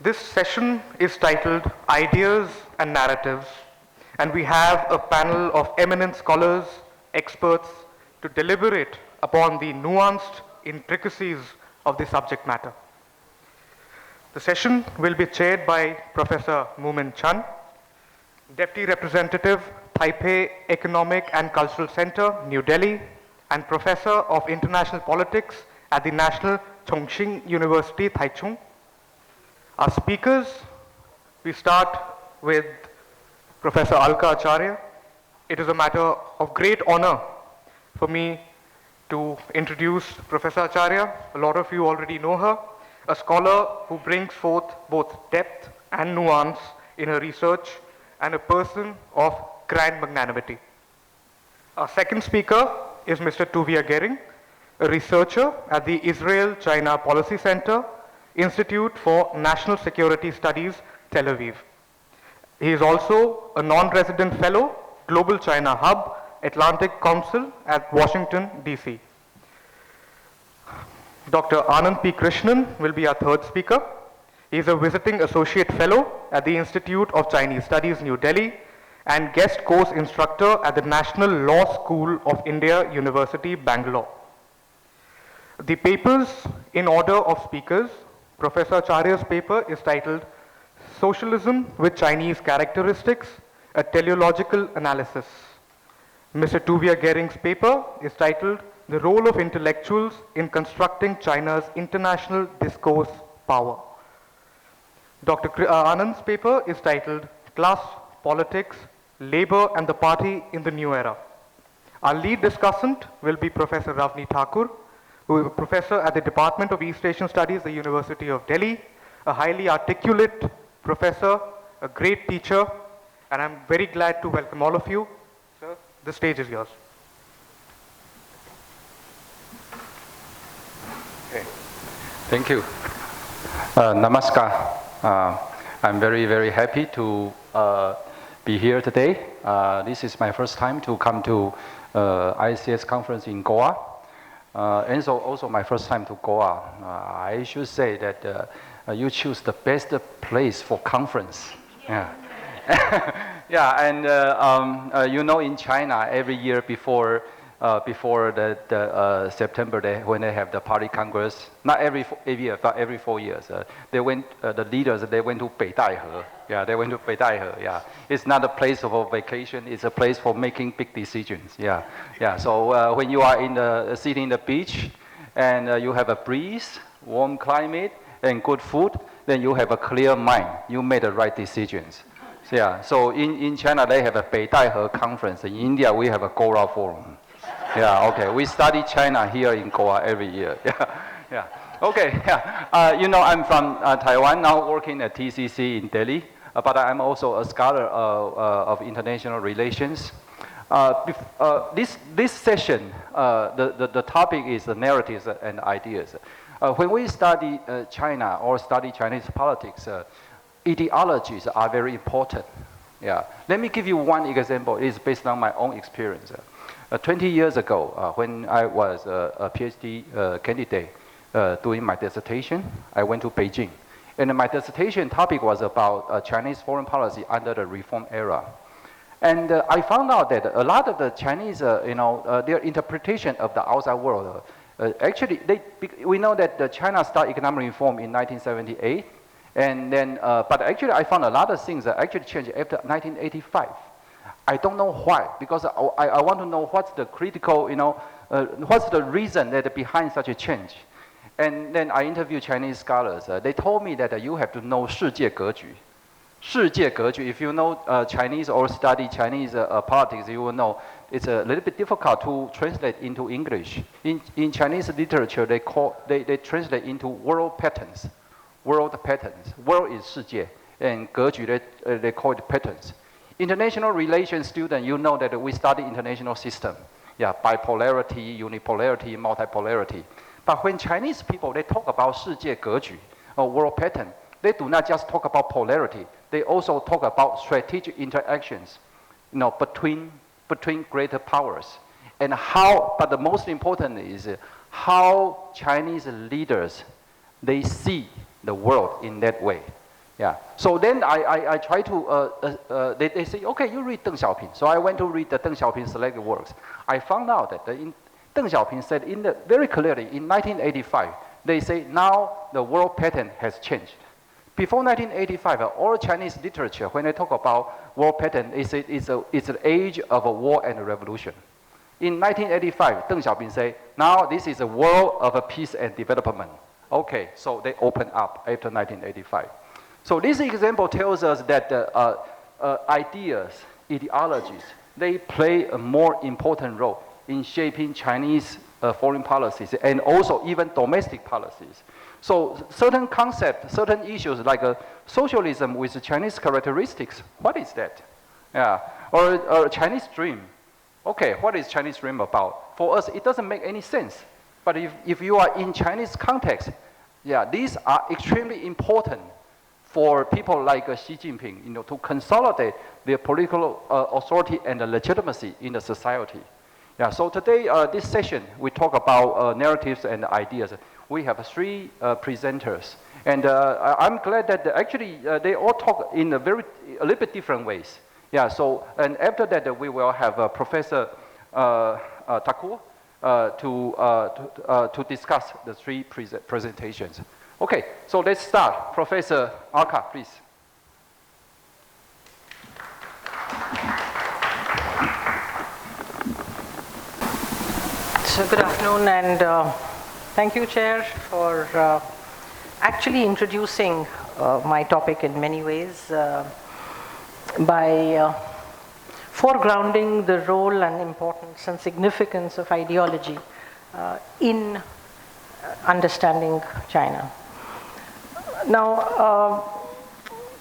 This session is titled Ideas and Narratives, and we have a panel of eminent scholars, experts, to deliberate upon the nuanced intricacies of the subject matter. The session will be chaired by Professor Moomin Chand, Deputy Representative, Taipei Economic and Cultural Center, New Delhi, and Professor of International Politics at the National Chongqing University, Taichung. Our speakers, we start with Professor Alka Acharya. It is a matter of great honor for me to introduce Professor Acharya. A lot of you already know her, a scholar who brings forth both depth and nuance in her research and a person of grand magnanimity. Our second speaker is Mr. Tuvia Gering, a researcher at the Israel-China Policy Center, Institute for National Security Studies, Tel Aviv. He is also a non-resident fellow, Global China Hub, Atlantic Council at Washington, D.C. Dr. Anand P. Krishnan will be our third speaker. He is a visiting associate fellow at the Institute of Chinese Studies, New Delhi, and guest course instructor at the National Law School of India, University, Bangalore. The papers in order of speakers, Professor Acharya's paper is titled Socialism with Chinese Characteristics, a Teleological Analysis. Mr. Tuvia Gering's paper is titled The Role of Intellectuals in Constructing China's International Discourse Power. Dr. Anand's paper is titled Class, Politics, Labor and the Party in the New Era. Our lead discussant will be Professor Ravni Thakur, who is a professor at the Department of East Asian Studies, the University of Delhi, a highly articulate professor, a great teacher, and I'm very glad to welcome all of you. Sir, the stage is yours. Okay. Thank you. Namaskar. I'm very, very happy to be here today. This is my first time to come to ICS conference in Goa. And so also my first time to Goa. I should say that you choose the best place for conference. Yeah. Yeah, and you know, in China, every year before the September day, when they have the Party Congress, not every year, but every 4 years, they went, the leaders, they went to Beidaihe. Yeah, they went to Beidaihe. Yeah, it's not a place for vacation; it's a place for making big decisions. Yeah, yeah. So when you are in the sitting in the beach, and you have a breeze, warm climate, and good food, then you have a clear mind. You made the right decisions. Yeah. So in China, they have a Beidaihe conference. In India, we have a Goa Forum. Yeah, okay. We study China here in Goa every year. Yeah, yeah. Okay, yeah. You know, I'm from Taiwan, now working at TCC in Delhi, but I'm also a scholar of international relations. This session, the topic is the narratives and ideas. When we study China or study Chinese politics, ideologies are very important. Yeah. Let me give you one example. It's based on my own experience. 20 years ago, when I was a PhD candidate doing my dissertation, I went to Beijing. And my dissertation topic was about Chinese foreign policy under the reform era. And I found out that a lot of the Chinese, their interpretation of the outside world, actually, we know that China started economic reform in 1978. And then, but actually, I found a lot of things that actually changed after 1985. I don't know why, because I want to know what's the critical, what's the reason that behind such a change. And then I interviewed Chinese scholars. They told me that you have to know 世界格局. 世界格局, if you know Chinese or study Chinese politics, you will know it's a little bit difficult to translate into English. In Chinese literature, they translate into world patterns. World patterns. World is 世界, and 格局, they call it patterns. International relations student, you know that we study international system. Yeah, bipolarity, unipolarity, multipolarity. But when Chinese people, they talk about 世界格局, or world pattern, they do not just talk about polarity. They also talk about strategic interactions, between greater powers. And how, but the most important is how Chinese leaders, they see the world in that way. Yeah. So then I try to, they say, okay, you read Deng Xiaoping. So I went to read the Deng Xiaoping selected works. I found out that Deng Xiaoping said very clearly in 1985, they say now the world pattern has changed. Before 1985, all Chinese literature, when they talk about world pattern, it's an age of a war and a revolution. In 1985, Deng Xiaoping say, now this is a world of a peace and development. Okay, so they open up after 1985. So this example tells us that ideas, ideologies, they play a more important role in shaping Chinese foreign policies and also even domestic policies. So certain concepts, certain issues like socialism with Chinese characteristics, what is that? Yeah, or Chinese dream. Okay, what is Chinese dream about? For us, it doesn't make any sense. But if you are in Chinese context, yeah, these are extremely important for people like Xi Jinping, to consolidate their political authority and legitimacy in the society. Yeah, so today, this session, we talk about narratives and ideas. We have three presenters. And I'm glad that actually they all talk in a little bit different ways. Yeah, so, and after that, we will have Professor Thakur to discuss the three presentations. Okay, so let's start. Professor Arka, please. So good afternoon, and thank you, Chair, for actually introducing my topic in many ways by foregrounding the role and importance and significance of ideology in understanding China. Now,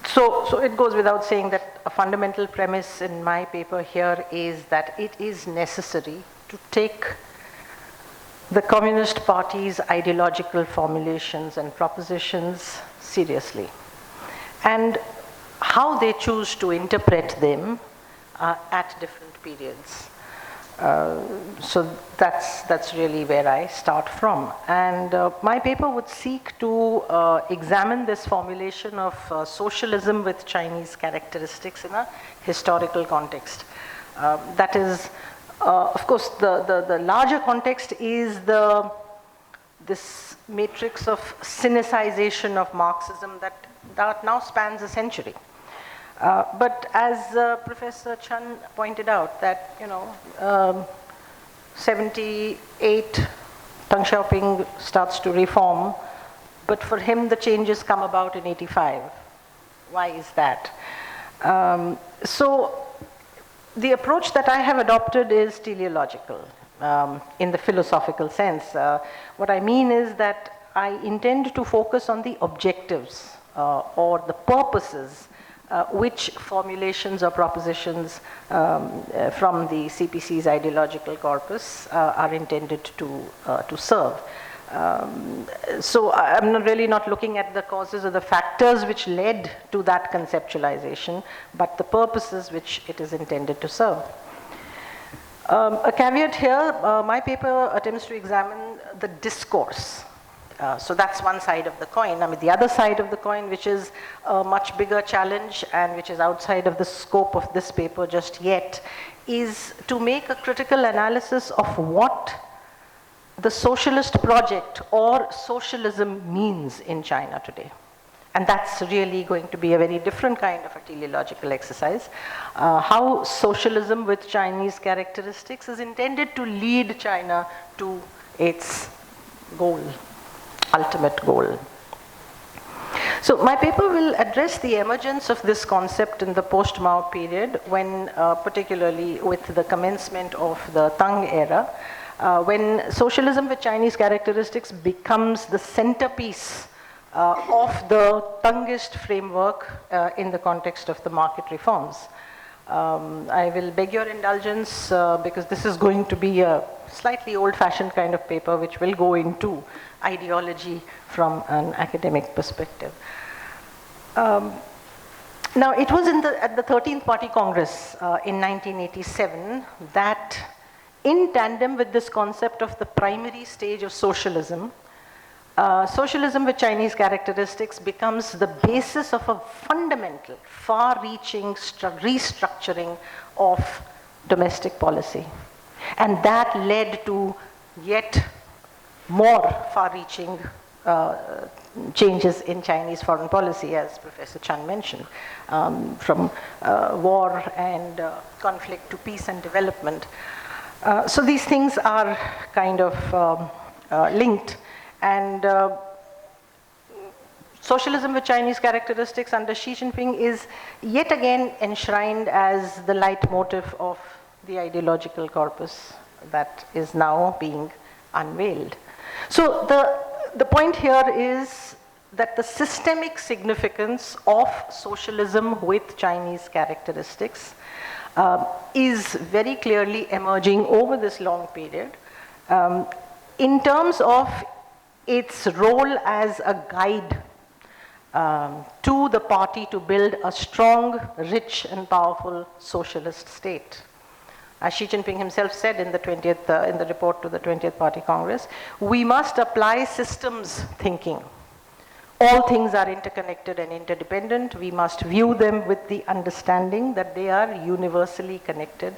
so it goes without saying that a fundamental premise in my paper here is that it is necessary to take the Communist Party's ideological formulations and propositions seriously, and how they choose to interpret them at different periods. So that's really where I start from. And my paper would seek to examine this formulation of socialism with Chinese characteristics in a historical context. That is, of course, the larger context is this matrix of Sinicization of Marxism that now spans a century. But as Professor Chan pointed out, that 78, Deng Xiaoping starts to reform, but for him the changes come about in 85. Why is that? So the approach that I have adopted is teleological in the philosophical sense. What I mean is that I intend to focus on the objectives or the purposes which formulations or propositions from the CPC's ideological corpus are intended to serve. So I'm really not looking at the causes or the factors which led to that conceptualization, but the purposes which it is intended to serve. A caveat here, my paper attempts to examine the discourse. So that's one side of the coin. I mean, the other side of the coin, which is a much bigger challenge and which is outside of the scope of this paper just yet, is to make a critical analysis of what the socialist project or socialism means in China today. And that's really going to be a very different kind of a teleological exercise. How socialism with Chinese characteristics is intended to lead China to its goal, ultimate goal. So my paper will address the emergence of this concept in the post-Mao period, when particularly with the commencement of the Tang era, when socialism with Chinese characteristics becomes the centerpiece of the Tangist framework in the context of the market reforms. I will beg your indulgence because this is going to be a slightly old-fashioned kind of paper which will go into ideology from an academic perspective. Now, it was at the 13th Party Congress in 1987 that, in tandem with this concept of the primary stage of socialism, socialism with Chinese characteristics becomes the basis of a fundamental, far-reaching restructuring of domestic policy. And that led to yet more far-reaching changes in Chinese foreign policy, as Professor Chan mentioned, from war and conflict to peace and development. So these things are kind of linked. And socialism with Chinese characteristics under Xi Jinping is yet again enshrined as the leitmotif of the ideological corpus that is now being unveiled. So the point here is that the systemic significance of socialism with Chinese characteristics is very clearly emerging over this long period in terms of its role as a guide to the party to build a strong, rich, and powerful socialist state. As Xi Jinping himself said in the report to the 20th Party Congress, we must apply systems thinking. All things are interconnected and interdependent. We must view them with the understanding that they are universally connected,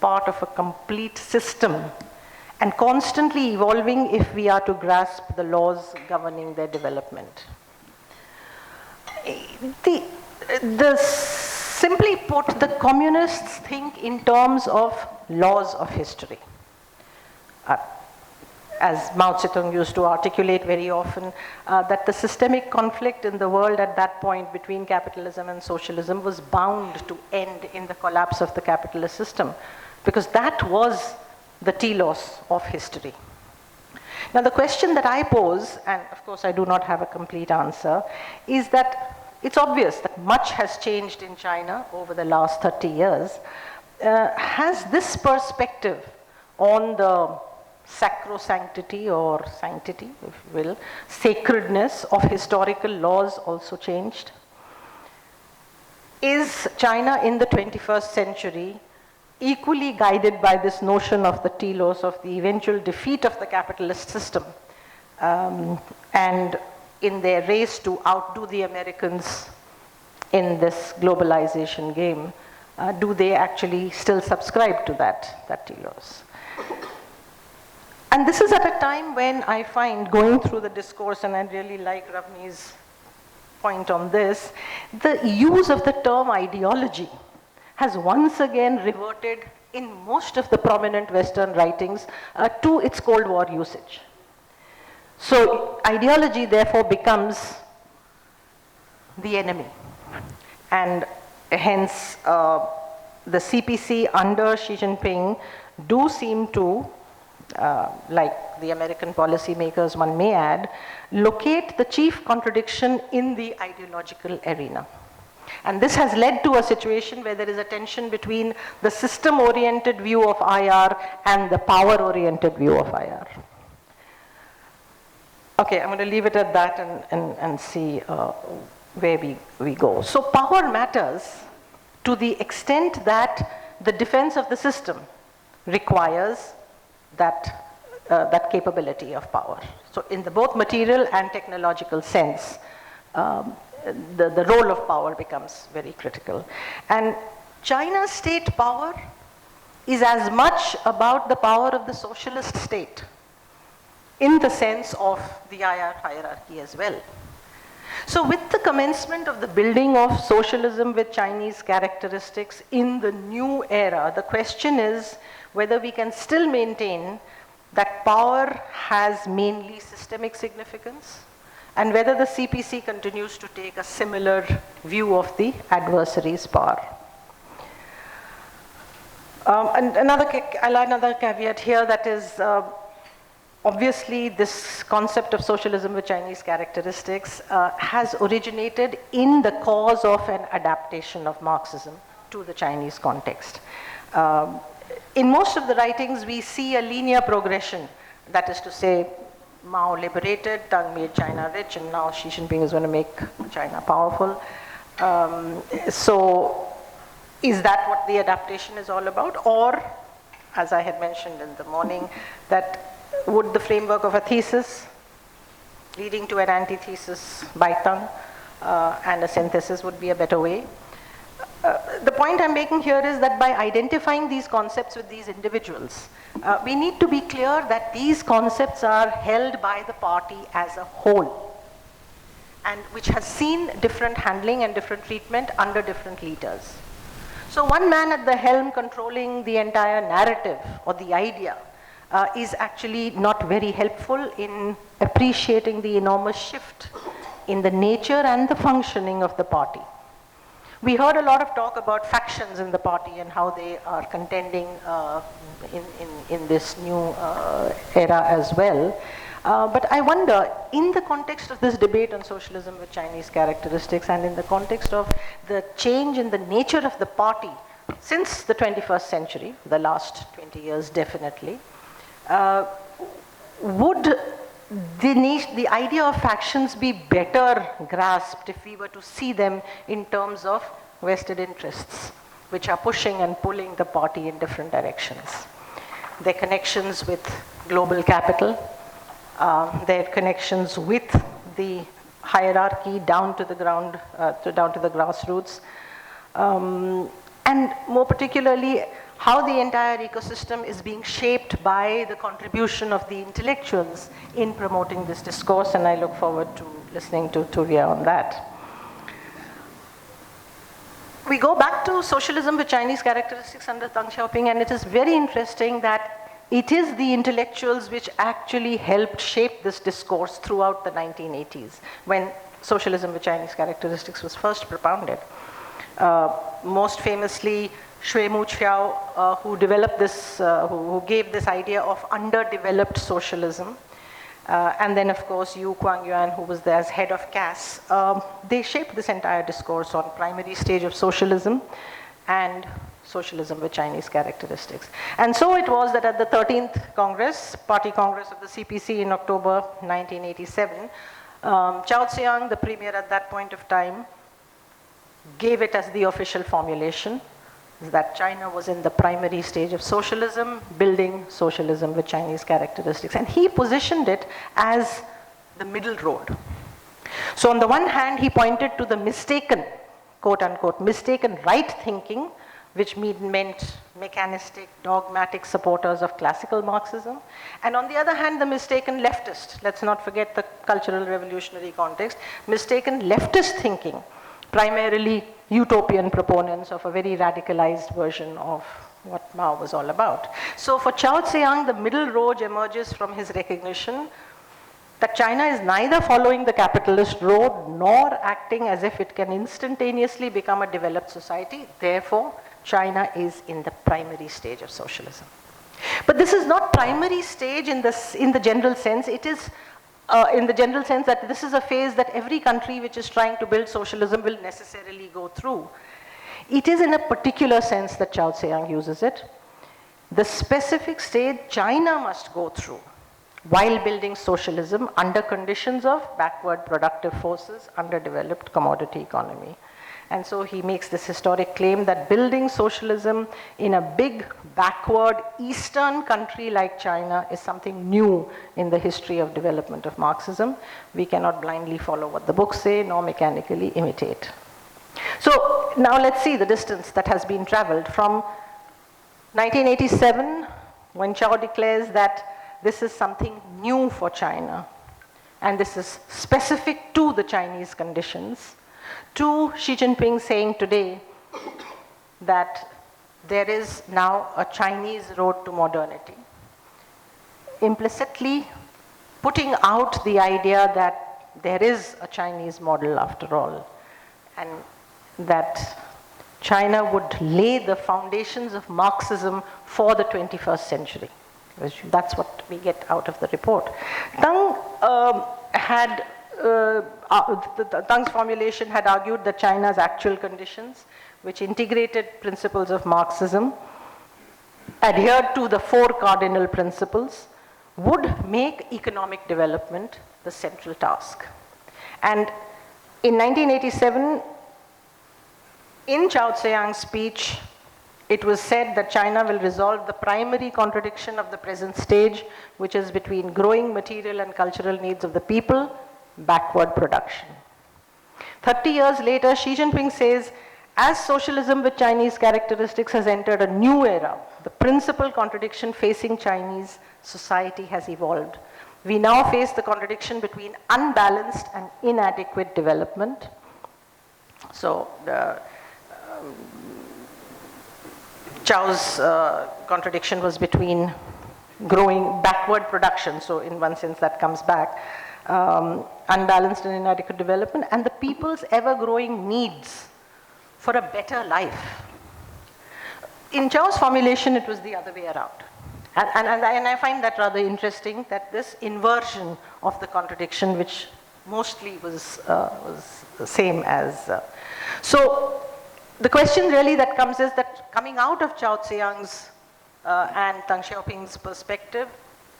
part of a complete system, and constantly evolving if we are to grasp the laws governing their development. Simply put, the communists think in terms of laws of history. As Mao Zedong used to articulate very often, that the systemic conflict in the world at that point between capitalism and socialism was bound to end in the collapse of the capitalist system, because that was the telos of history. Now the question that I pose, and of course I do not have a complete answer, is that it's obvious that much has changed in China over the last 30 years. Has this perspective on the sacrosanctity or sanctity, if you will, sacredness of historical laws also changed? Is China in the 21st century equally guided by this notion of the telos, of the eventual defeat of the capitalist system, and in their race to outdo the Americans in this globalization game, do they actually still subscribe to that telos? And this is at a time when I find, going through the discourse, and I really like Ravni's point on this, the use of the term ideology has once again reverted in most of the prominent Western writings to its Cold War usage. So ideology therefore becomes the enemy, and hence the CPC under Xi Jinping do seem to, like the American policymakers one may add, locate the chief contradiction in the ideological arena. And this has led to a situation where there is a tension between the system-oriented view of IR and the power-oriented view of IR. Okay, I'm going to leave it at that and see where we go. So power matters to the extent that the defense of the system requires that capability of power. So in the both material and technological sense, the role of power becomes very critical. And China's state power is as much about the power of the socialist state in the sense of the IR hierarchy as well. So with the commencement of the building of socialism with Chinese characteristics in the new era, the question is whether we can still maintain that power has mainly systemic significance, and whether the CPC continues to take a similar view of the adversary's power. And another caveat here, that is, obviously this concept of socialism with Chinese characteristics has originated in the cause of an adaptation of Marxism to the Chinese context. In most of the writings, we see a linear progression. That is to say, Mao liberated, Tang made China rich, and now Xi Jinping is going to make China powerful. So is that what the adaptation is all about? Or, as I had mentioned in the morning, that would the framework of a thesis leading to an antithesis by Tang, and a synthesis would be a better way. The point I'm making here is that by identifying these concepts with these individuals, we need to be clear that these concepts are held by the party as a whole, and which has seen different handling and different treatment under different leaders. So one man at the helm controlling the entire narrative or the idea is actually not very helpful in appreciating the enormous shift in the nature and the functioning of the party. We heard a lot of talk about factions in the party and how they are contending in this new era as well. But I wonder, in the context of this debate on socialism with Chinese characteristics, and in the context of the change in the nature of the party since the 21st century, the last 20 years definitely, would the idea of factions be better grasped if we were to see them in terms of vested interests, which are pushing and pulling the party in different directions? Their connections with global capital, their connections with the hierarchy down to the ground, down to the grassroots, and more particularly, how the entire ecosystem is being shaped by the contribution of the intellectuals in promoting this discourse, and I look forward to listening to Tuvia on that. We go back to socialism with Chinese characteristics under Deng Xiaoping, and it is very interesting that it is the intellectuals which actually helped shape this discourse throughout the 1980s, when socialism with Chinese characteristics was first propounded. Most famously, Xue Muqiao, who developed this, who gave this idea of underdeveloped socialism. And then, of course, Yu Guangyuan, who was there as head of CAS. They shaped this entire discourse on primary stage of socialism and socialism with Chinese characteristics. And so it was that at the 13th Congress, Party Congress of the CPC in October 1987, Chao Ziyang, the premier at that point of time, gave it as the official formulation, that China was in the primary stage of socialism, building socialism with Chinese characteristics. And he positioned it as the middle road. So on the one hand, he pointed to the mistaken, quote unquote, mistaken right thinking, which meant mechanistic, dogmatic supporters of classical Marxism. And on the other hand, the mistaken leftist, let's not forget the cultural revolutionary context, mistaken leftist thinking, primarily utopian proponents of a very radicalized version of what Mao was all about. So for Chao Ziyang, the middle road emerges from his recognition that China is neither following the capitalist road nor acting as if it can instantaneously become a developed society. Therefore, China is in the primary stage of socialism. But this is not primary stage in the general sense. It is in the general sense that this is a phase that every country which is trying to build socialism will necessarily go through. It is in a particular sense that Chao Ziyang uses it. The specific stage China must go through while building socialism under conditions of backward productive forces, underdeveloped commodity economy. And so he makes this historic claim that building socialism in a big, backward, eastern country like China is something new in the history of development of Marxism. We cannot blindly follow what the books say, nor mechanically imitate. So now let's see the distance that has been traveled from 1987, when Chao declares that this is something new for China, and this is specific to the Chinese conditions, to Xi Jinping saying today that there is now a Chinese road to modernity, implicitly putting out the idea that there is a Chinese model after all, and that China would lay the foundations of Marxism for the 21st century. That's what we get out of the report. Tang's formulation had argued that China's actual conditions, which integrated principles of Marxism, adhered to the 4 cardinal principles, would make economic development the central task. And in 1987, in Chao Ziyang's speech it was said that China will resolve the primary contradiction of the present stage, which is between growing material and cultural needs of the people, backward production. 30 years later, Xi Jinping says, as socialism with Chinese characteristics has entered a new era, the principal contradiction facing Chinese society has evolved. We now face the contradiction between unbalanced and inadequate development. So, Chow's contradiction was between growing backward production, so in one sense that comes back, unbalanced and inadequate development, and the people's ever-growing needs for a better life. In Chow's formulation, it was the other way around. And I find that rather interesting, that this inversion of the contradiction, which mostly was the same as. So the question really that comes is that coming out of Chao Tse-Young's and Deng Xiaoping's perspective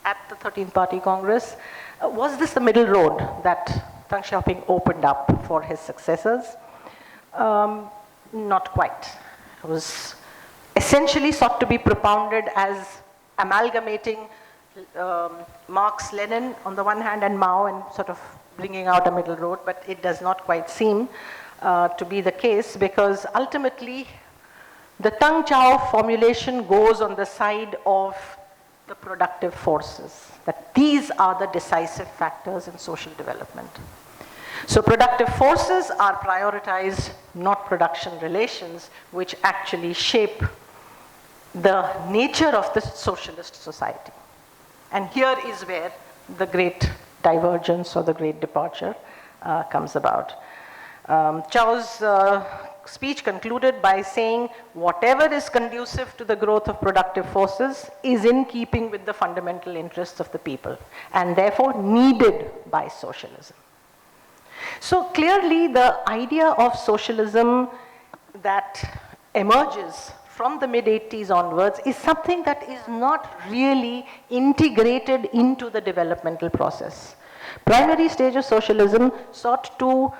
at the 13th Party Congress, was this the middle road that Deng Xiaoping opened up for his successors? Not quite. It was essentially sought to be propounded as amalgamating Marx, Lenin on the one hand and Mao, and sort of bringing out a middle road, but it does not quite seem to be the case, because ultimately the Deng Chao formulation goes on the side of the productive forces, that these are the decisive factors in social development. So productive forces are prioritized, not production relations, which actually shape the nature of the socialist society. And here is where the great divergence or the great departure comes about. Chow's speech concluded by saying, whatever is conducive to the growth of productive forces is in keeping with the fundamental interests of the people, and therefore needed by socialism. So clearly the idea of socialism that emerges from the mid-80s onwards is something that is not really integrated into the developmental process. Primary stage of socialism sought to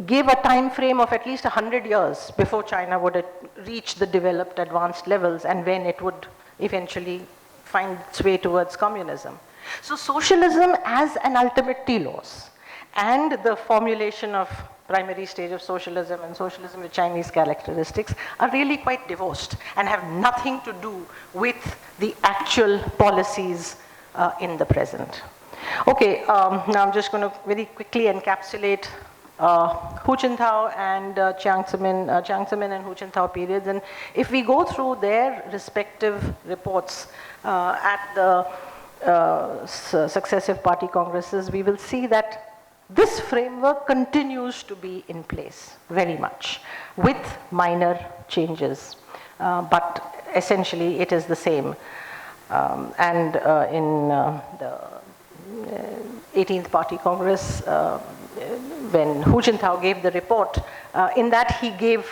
give a time frame of at least 100 years before China would reach the developed advanced levels, and when it would eventually find its way towards communism. So socialism as an ultimate telos, and the formulation of primary stage of socialism and socialism with Chinese characteristics are really quite divorced and have nothing to do with the actual policies in the present. Okay, now I'm just going to very quickly encapsulate Hu Jintao and Jiang Zemin and Hu Jintao periods. And if we go through their respective reports at the successive party congresses, we will see that this framework continues to be in place very much, with minor changes, but essentially it is the same. And in the 18th Party Congress, when Hu Jintao gave the report, in that he gave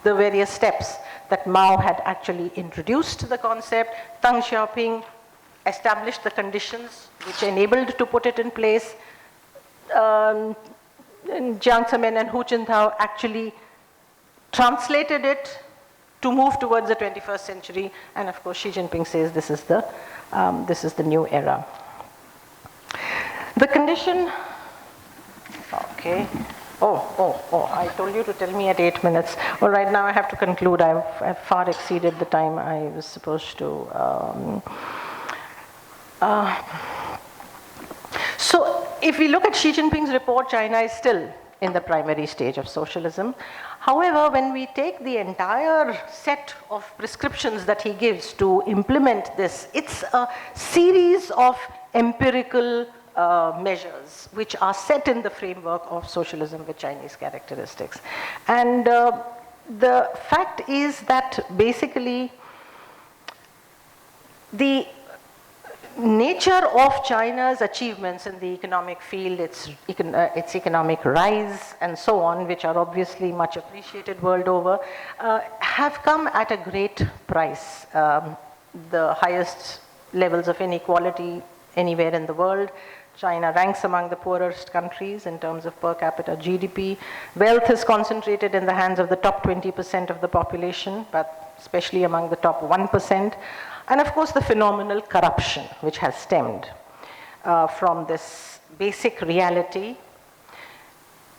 the various steps that Mao had actually introduced the concept. Deng Xiaoping established the conditions which enabled to put it in place. Jiang Zemin and Hu Jintao actually translated it to move towards the 21st century, and of course Xi Jinping says this is the new era. The condition, okay. I told you to tell me at 8 minutes. All right, now I have to conclude. I've far exceeded the time I was supposed to. So if we look at Xi Jinping's report, China is still in the primary stage of socialism. However, when we take the entire set of prescriptions that he gives to implement this, it's a series of empirical measures which are set in the framework of socialism with Chinese characteristics. And the fact is that basically the nature of China's achievements in the economic field, its economic rise and so on, which are obviously much appreciated world over, have come at a great price. The highest levels of inequality anywhere in the world. China ranks among the poorest countries in terms of per capita GDP. Wealth is concentrated in the hands of the top 20% of the population, but especially among the top 1%, and of course the phenomenal corruption which has stemmed from this basic reality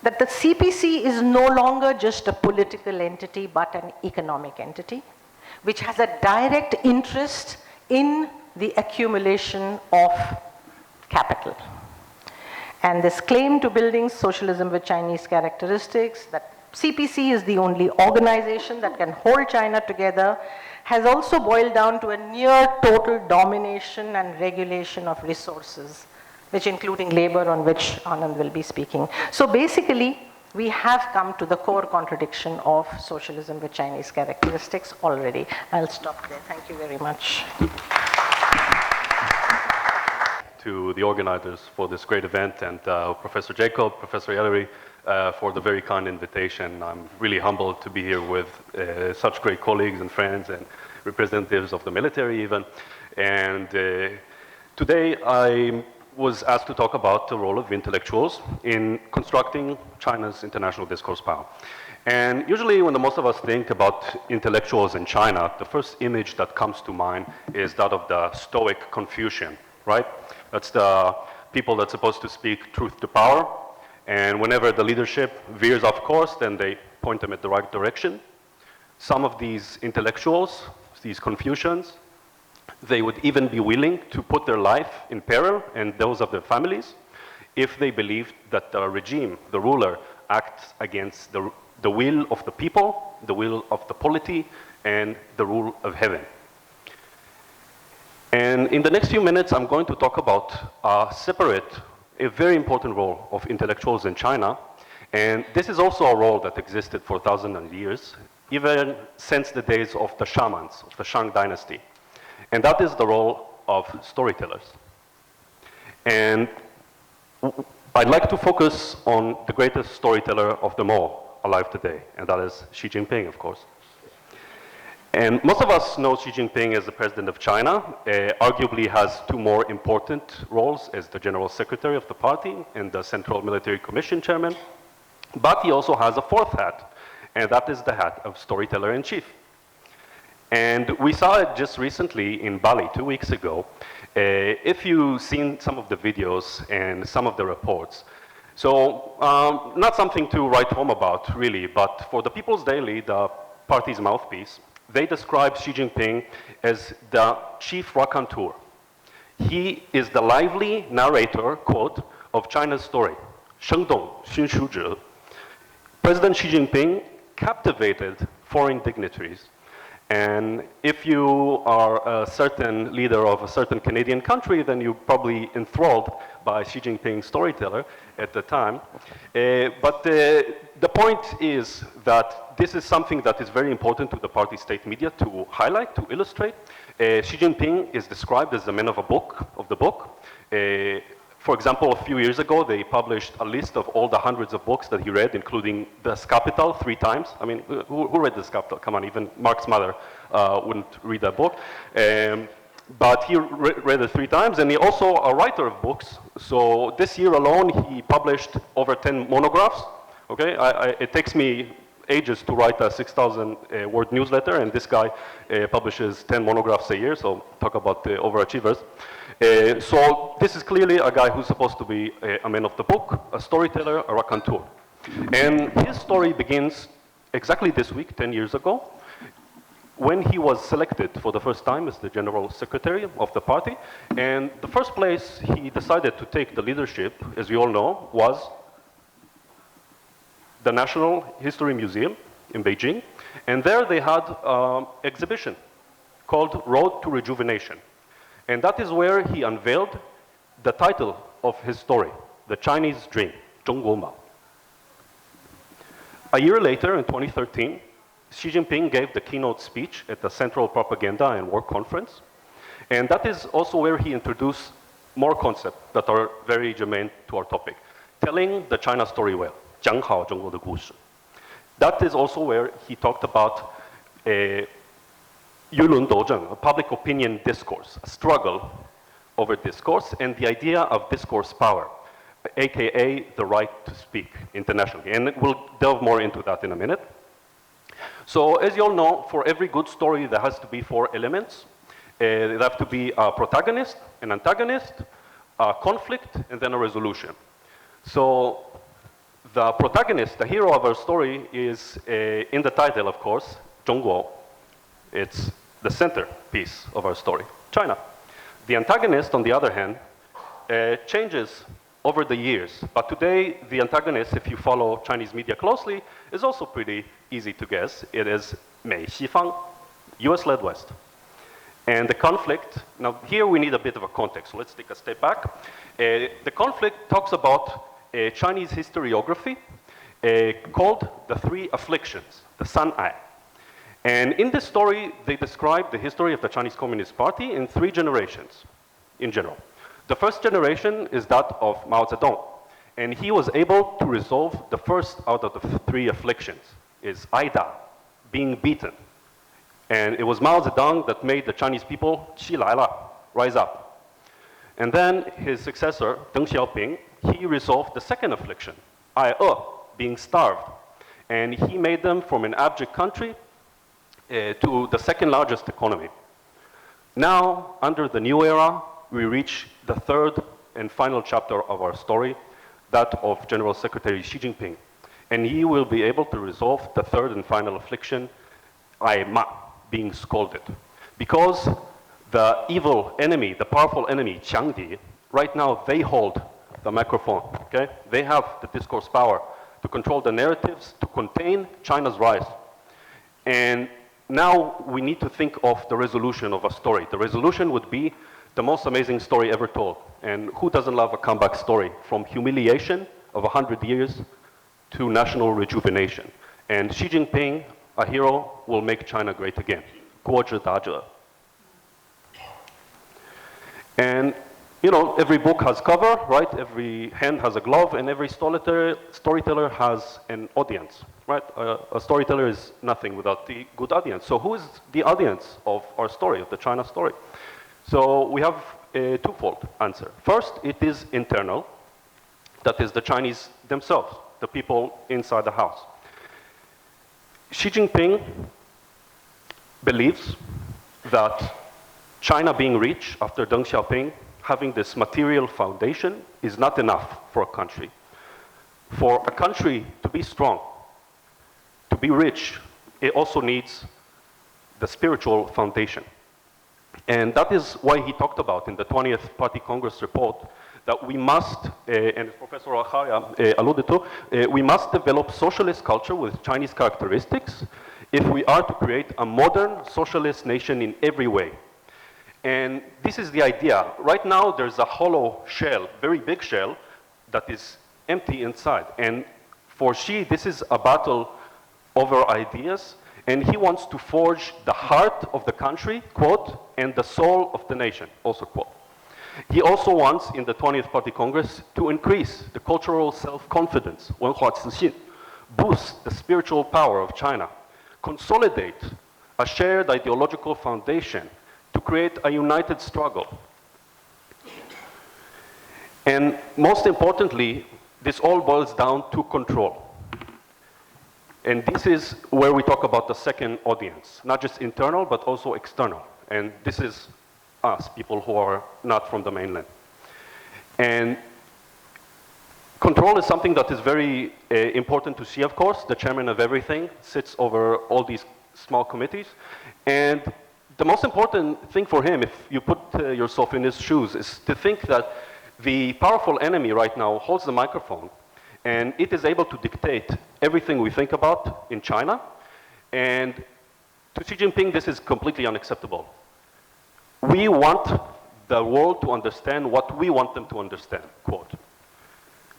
that the CPC is no longer just a political entity but an economic entity which has a direct interest in the accumulation of capital. And this claim to building socialism with Chinese characteristics, that CPC is the only organization that can hold China together, has also boiled down to a near total domination and regulation of resources, which including labor, on which Anand will be speaking. So basically, we have come to the core contradiction of socialism with Chinese characteristics already. I'll stop there. Thank you very much. To the organizers for this great event, and Professor Jacob, Professor Ellery, for the very kind invitation. I'm really humbled to be here with such great colleagues and friends and representatives of the military even. And today I was asked to talk about the role of intellectuals in constructing China's international discourse power. And usually when the most of us think about intellectuals in China, the first image that comes to mind is that of the Stoic Confucian, right? That's the people that's supposed to speak truth to power. And whenever the leadership veers off course, then they point them in the right direction. Some of these intellectuals, these Confucians, they would even be willing to put their life in peril and those of their families if they believed that the regime, the ruler, acts against the will of the people, the will of the polity, and the rule of heaven. And in the next few minutes, I'm going to talk about a very important role of intellectuals in China. And this is also a role that existed for thousands of years, even since the days of the shamans, of the Shang dynasty. And that is the role of storytellers. And I'd like to focus on the greatest storyteller of them all alive today, and that is Xi Jinping, of course. And most of us know Xi Jinping as the president of China, arguably has two more important roles as the general secretary of the party and the Central Military Commission chairman. But he also has a fourth hat, and that is the hat of storyteller-in-chief. And we saw it just recently in Bali 2 weeks ago. If you've seen some of the videos and some of the reports, so not something to write home about really, but for the People's Daily, the party's mouthpiece, they describe Xi Jinping as the chief raconteur. He is the lively narrator, quote, of China's story. 生动熏书者. President Xi Jinping captivated foreign dignitaries. And if you are a certain leader of a certain Canadian country, then you're probably enthralled by Xi Jinping's storyteller at the time. But the point is that this is something that is very important to the party state media to highlight, to illustrate. Xi Jinping is described as the man of the book. For example, a few years ago, they published a list of all the hundreds of books that he read, including Das Kapital 3 times. I mean, who read Das Kapital? Come on, even Marx's mother wouldn't read that book. But he read it 3 times, and he also a writer of books. So this year alone, he published over 10 monographs. Okay, it takes me ages to write a 6,000 word newsletter, and this guy publishes 10 monographs a year, so talk about the overachievers. So this is clearly a guy who's supposed to be a man of the book, a storyteller, a raconteur. And his story begins exactly this week, 10 years ago, when he was selected for the first time as the general secretary of the party. And the first place he decided to take the leadership, as we all know, was the National History Museum in Beijing. And there they had an exhibition called Road to Rejuvenation. And that is where he unveiled the title of his story, The Chinese Dream, 中国梦. A year later, in 2013, Xi Jinping gave the keynote speech at the Central Propaganda and War Conference. And that is also where he introduced more concepts that are very germane to our topic, telling the China story well, 讲好中国的故事. That is also where he talked about a 舆论斗争, a public opinion discourse, a struggle over discourse, and the idea of discourse power, aka the right to speak internationally. And we'll delve more into that in a minute. So as you all know, for every good story, there has to be 4 elements. There have to be a protagonist, an antagonist, a conflict, and then a resolution. So the protagonist, the hero of our story, is in the title, of course, Zhongguo. It's the centerpiece of our story, China. The antagonist, on the other hand, changes over the years. But today, the antagonist, if you follow Chinese media closely, is also pretty easy to guess. It is Mei Xifang, US-led West. And the conflict, now here we need a bit of a context, so let's take a step back. The conflict talks about Chinese historiography called the 3 afflictions, the San'ai. And in this story, they describe the history of the Chinese Communist Party in 3 generations in general. The first generation is that of Mao Zedong, and he was able to resolve the first out of the 3 afflictions, is Aida, being beaten. And it was Mao Zedong that made the Chinese people 起来了, rise up. And then his successor, Deng Xiaoping, he resolved the second affliction, 挨饿, being starved. And he made them from an abject country to the second largest economy. Now, under the new era, we reach the 3rd and final chapter of our story, that of General Secretary Xi Jinping. And he will be able to resolve the 3rd and final affliction, 挨骂, being scolded. Because the evil enemy, the powerful enemy, Qiang Di, right now they hold the microphone, okay? They have the discourse power to control the narratives, to contain China's rise. And now we need to think of the resolution of a story. The resolution would be the most amazing story ever told. And who doesn't love a comeback story? From humiliation of 100 years to national rejuvenation. And Xi Jinping, a hero, will make China great again. 国之大者. And you know, every book has cover, right? Every hand has a glove, and every storyteller has an audience, right? A storyteller is nothing without the good audience. So who is the audience of our story, of the China story? So we have a twofold answer. First, it is internal. That is the Chinese themselves, the people inside the house. Xi Jinping believes that China being rich after Deng Xiaoping, having this material foundation, is not enough for a country. For a country to be strong, to be rich, it also needs the spiritual foundation. And that is why he talked about in the 20th Party Congress report that we must, and Professor Achaya alluded to, we must develop socialist culture with Chinese characteristics if we are to create a modern socialist nation in every way. And this is the idea. Right now, there's a hollow shell, very big shell, that is empty inside. And for Xi, this is a battle over ideas, and he wants to forge the heart of the country, quote, and the soul of the nation, also quote. He also wants, in the 20th Party Congress, to increase the cultural self-confidence, 文化自信, boost the spiritual power of China, consolidate a shared ideological foundation, to create a united struggle. And most importantly, this all boils down to control. And this is where we talk about the second audience, not just internal, but also external. And this is us, people who are not from the mainland. And control is something that is very important to see, of course. The chairman of everything sits over all these small committees. And the most important thing for him, if you put yourself in his shoes, is to think that the powerful enemy right now holds the microphone, and it is able to dictate everything we think about in China. And to Xi Jinping, this is completely unacceptable. We want the world to understand what we want them to understand, quote.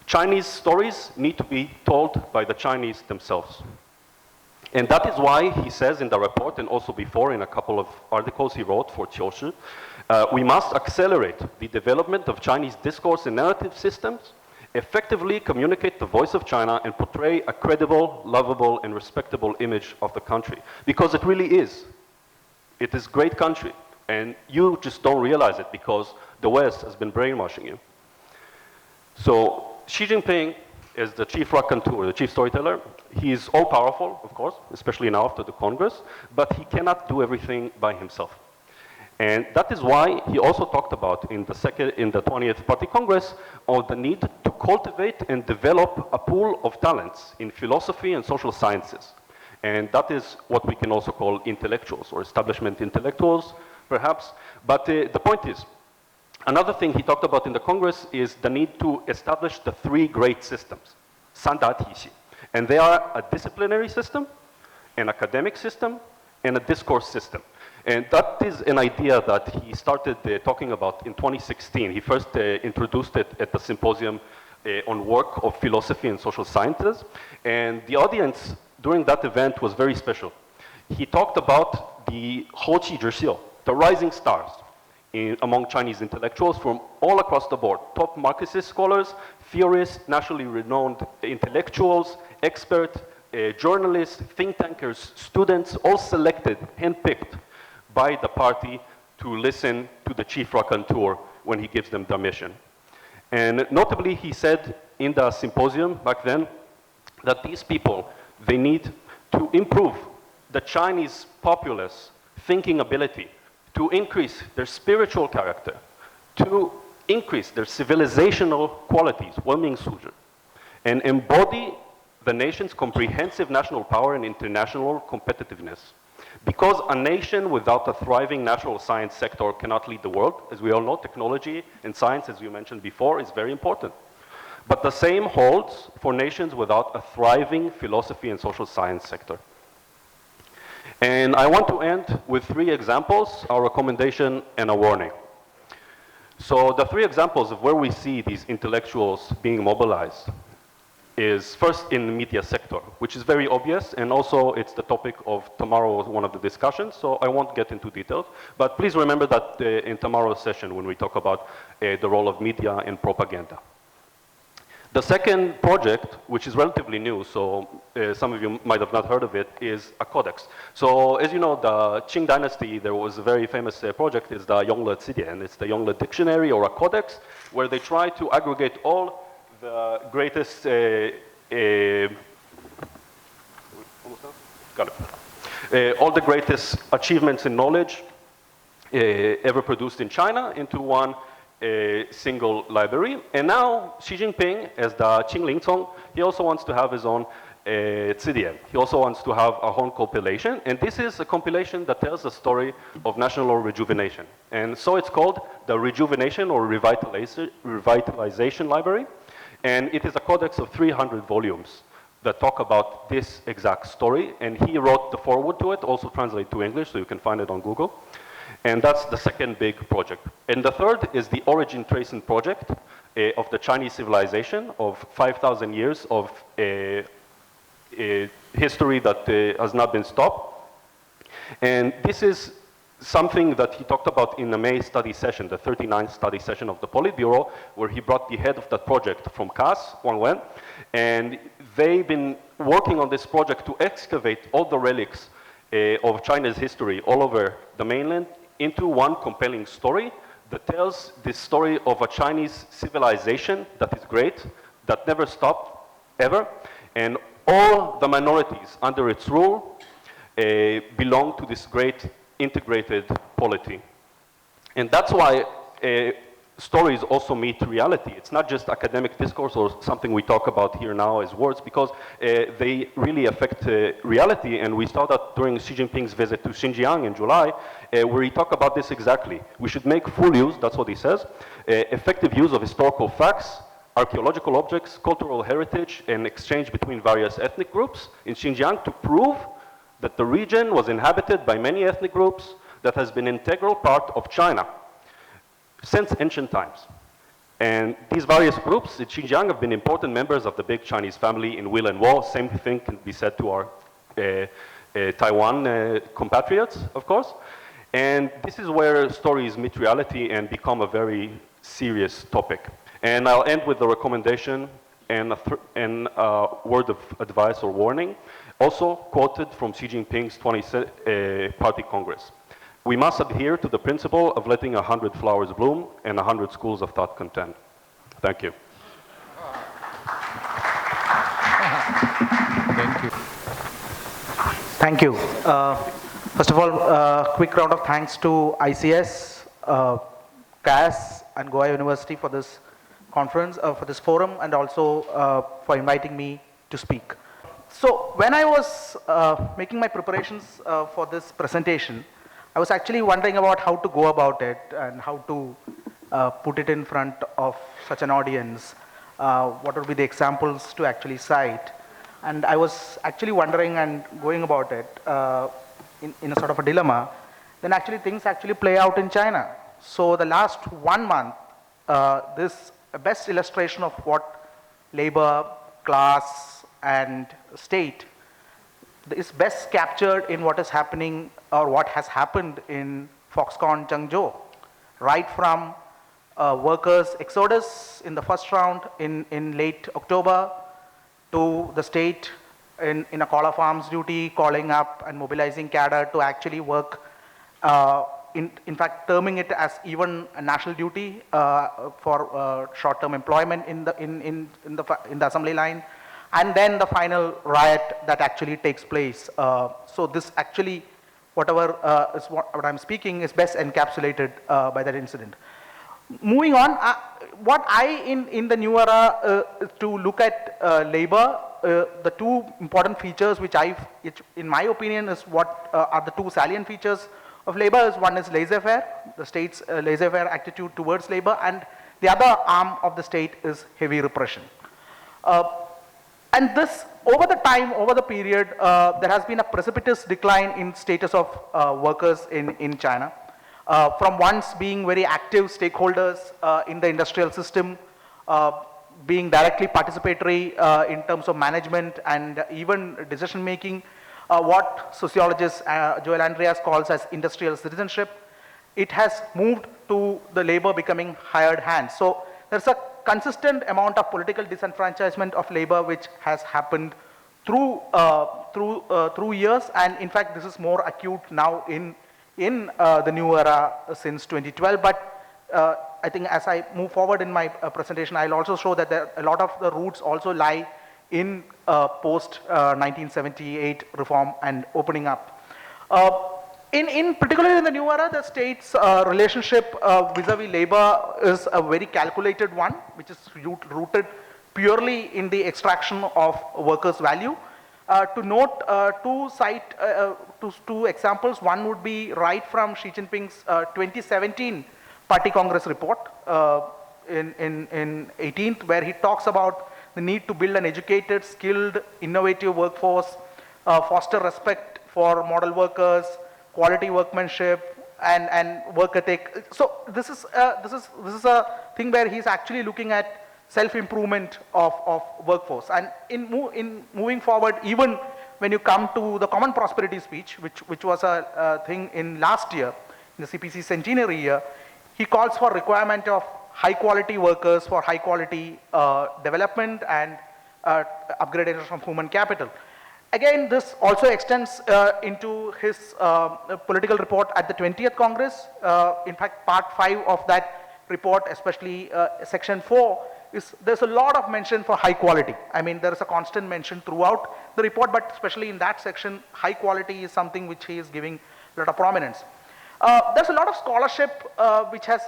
Chinese stories need to be told by the Chinese themselves. And that is why he says in the report, and also before in a couple of articles he wrote for Qiushi, we must accelerate the development of Chinese discourse and narrative systems, effectively communicate the voice of China, and portray a credible, lovable, and respectable image of the country. Because it really is. It is a great country. And you just don't realize it because the West has been brainwashing you. So Xi Jinping as the chief raconteur, the chief storyteller, he is all powerful, of course, especially now after the Congress, but he cannot do everything by himself. And that is why he also talked about in the 20th Party Congress of the need to cultivate and develop a pool of talents in philosophy and social sciences. And that is what we can also call intellectuals or establishment intellectuals, perhaps. But the point is, another thing he talked about in the Congress is the need to establish the three great systems, Sanda Tishi. And they are a disciplinary system, an academic system, and a discourse system. And that is an idea that he started talking about in 2016. He first introduced it at the symposium on work of philosophy and social sciences. And the audience during that event was very special. He talked about the Hoqi Zhixio, the rising stars among Chinese intellectuals from all across the board. Top Marxist scholars, theorists, nationally renowned intellectuals, experts, journalists, think tankers, students, all selected, handpicked by the party to listen to the chief raconteur when he gives them the mission. And notably, he said in the symposium back then that these people, they need to improve the Chinese populace thinking ability, to increase their spiritual character, to increase their civilizational qualities, and embody the nation's comprehensive national power and international competitiveness. Because a nation without a thriving natural science sector cannot lead the world. As we all know, technology and science, as you mentioned before, is very important. But the same holds for nations without a thriving philosophy and social science sector. And I want to end with three examples, a recommendation and a warning. So the three examples of where we see these intellectuals being mobilized is first in the media sector, which is very obvious, and also it's the topic of tomorrow, one of the discussions, so I won't get into details. But please remember that in tomorrow's session when we talk about the role of media and propaganda. The second project, which is relatively new, so some of you might have not heard of it, is a codex. So as you know, the Qing dynasty, there was a very famous project, is the Yongle Zidian. It's the Yongle Dictionary or a codex, where they try to aggregate all the greatest, all the greatest achievements in knowledge ever produced in China into one single library. And now Xi Jinping, as the Qingling he also wants to have his own Zidian. He also wants to have a own compilation, and this is a compilation that tells the story of national rejuvenation. And so it's called the Rejuvenation or Revitalization Library. And it is a codex of 300 volumes that talk about this exact story. And he wrote the foreword to it, also translated to English, so you can find it on Google. And that's the second big project. And the third is the Origin Tracing Project of the Chinese civilization of 5,000 years of history that has not been stopped. And this is something that he talked about in the May study session, the 39th study session of the Politburo, where he brought the head of that project from CAS, Wang Wen, and they've been working on this project to excavate all the relics of China's history all over the mainland into one compelling story that tells this story of a Chinese civilization that is great, that never stopped, ever, and all the minorities under its rule belong to this great integrated polity. And that's why stories also meet reality. It's not just academic discourse or something we talk about here now as words, because they really affect reality. And we saw that during Xi Jinping's visit to Xinjiang in July, where he talked about this exactly. We should make full use, that's what he says, effective use of historical facts, archaeological objects, cultural heritage, and exchange between various ethnic groups in Xinjiang to prove that the region was inhabited by many ethnic groups that has been an integral part of China since ancient times. And these various groups in Xinjiang have been important members of the big Chinese family in will and woe. Same thing can be said to our Taiwan compatriots, of course. And this is where stories meet reality and become a very serious topic. And I'll end with the recommendation and a word of advice or warning, also quoted from Xi Jinping's 20th Party Congress. We must adhere to the principle of letting 100 flowers bloom and 100 schools of thought contend. Thank you. you. Thank you. First of all, quick round of thanks to ICS, CAS, and Goa University for this conference, for this forum, and also for inviting me to speak. So when I was making my preparations for this presentation, I was actually wondering about how to go about it and how to put it in front of such an audience. What would be the examples to actually cite? And I was actually wondering and going about it in a sort of a dilemma. Then actually things actually play out in China. So the last 1 month, this best illustration of what labor, class, and state is best captured in what is happening or what has happened in Foxconn Changzhou. Right from workers' exodus in the first round in late October, to the state in a call of arms duty, calling up and mobilizing cadre to actually work, in fact terming it as even a national duty for short-term employment in the assembly line, and then the final riot that actually takes place. So this actually, whatever is what I'm speaking is best encapsulated by that incident. Moving on, what I in the new era to look at labor, the two important features which in my opinion is what are the two salient features of labor is one is laissez-faire, the state's laissez-faire attitude towards labor, and the other arm of the state is heavy repression. And this, over the period, there has been a precipitous decline in status of workers in China. From once being very active stakeholders in the industrial system, being directly participatory in terms of management and even decision making, what sociologist Joel Andreas calls as industrial citizenship, it has moved to the labor becoming hired hands. So there's a consistent amount of political disenfranchisement of labor which has happened through years, and in fact this is more acute now in the new era since 2012. But I think as I move forward in my presentation, I'll also show that a lot of the roots also lie in post 1978 reform and opening up. In particularly in the new era, the state's relationship vis-a-vis labor is a very calculated one, which is rooted purely in the extraction of workers' value. To note two examples, one would be right from Xi Jinping's 2017 Party Congress report in 18th, where he talks about the need to build an educated, skilled, innovative workforce, foster respect for model workers, quality workmanship, and work ethic. So this is a thing where he's actually looking at self-improvement of workforce. And in moving forward, even when you come to the Common Prosperity speech, which was a thing in last year, in the CPC centenary year, he calls for requirement of high quality workers for high quality development and upgradation of human capital. Again, this also extends into his political report at the 20th Congress. In fact, part 5 of that report, especially section 4, there's a lot of mention for high quality. I mean, there is a constant mention throughout the report, but especially in that section, high quality is something which he is giving a lot of prominence. There's a lot of scholarship which has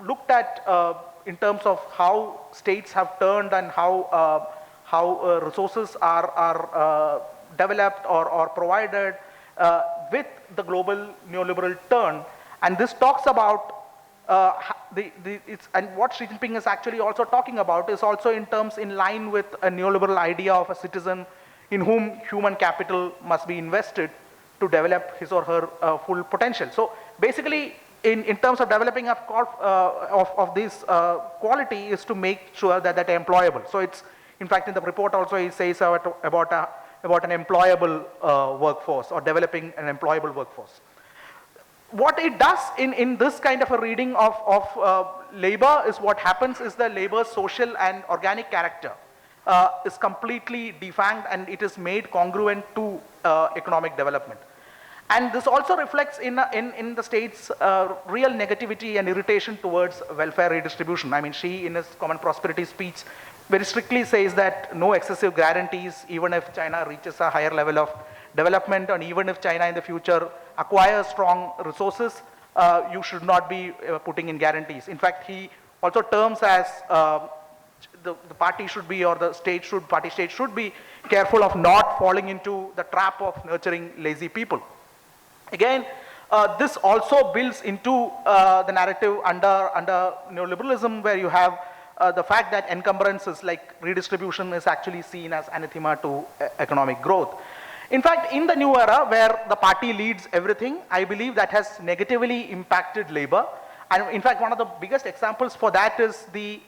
looked at in terms of how states have turned and how resources are developed or provided with the global neoliberal turn. And this talks about and what Xi Jinping is actually also talking about is also in line with a neoliberal idea of a citizen in whom human capital must be invested to develop his or her full potential. So basically, in terms of developing of this quality is to make sure that they're employable. So it's, in fact, in the report also he says about an employable workforce or developing an employable workforce. What it does in this kind of a reading of labor is what happens is the labor's social and organic character is completely defanged and it is made congruent to economic development. And this also reflects in the state's real negativity and irritation towards welfare redistribution. I mean, Xi in his Common Prosperity speech very strictly says that no excessive guarantees, even if China reaches a higher level of development, and even if China in the future acquires strong resources, you should not be putting in guarantees. In fact, he also terms as the party should be, or the party state should be careful of not falling into the trap of nurturing lazy people. Again, this also builds into the narrative under neoliberalism, where you have the fact that encumbrances like redistribution is actually seen as anathema to economic growth. In fact, in the new era where the party leads everything, I believe that has negatively impacted labor. And in fact, one of the biggest examples for that is the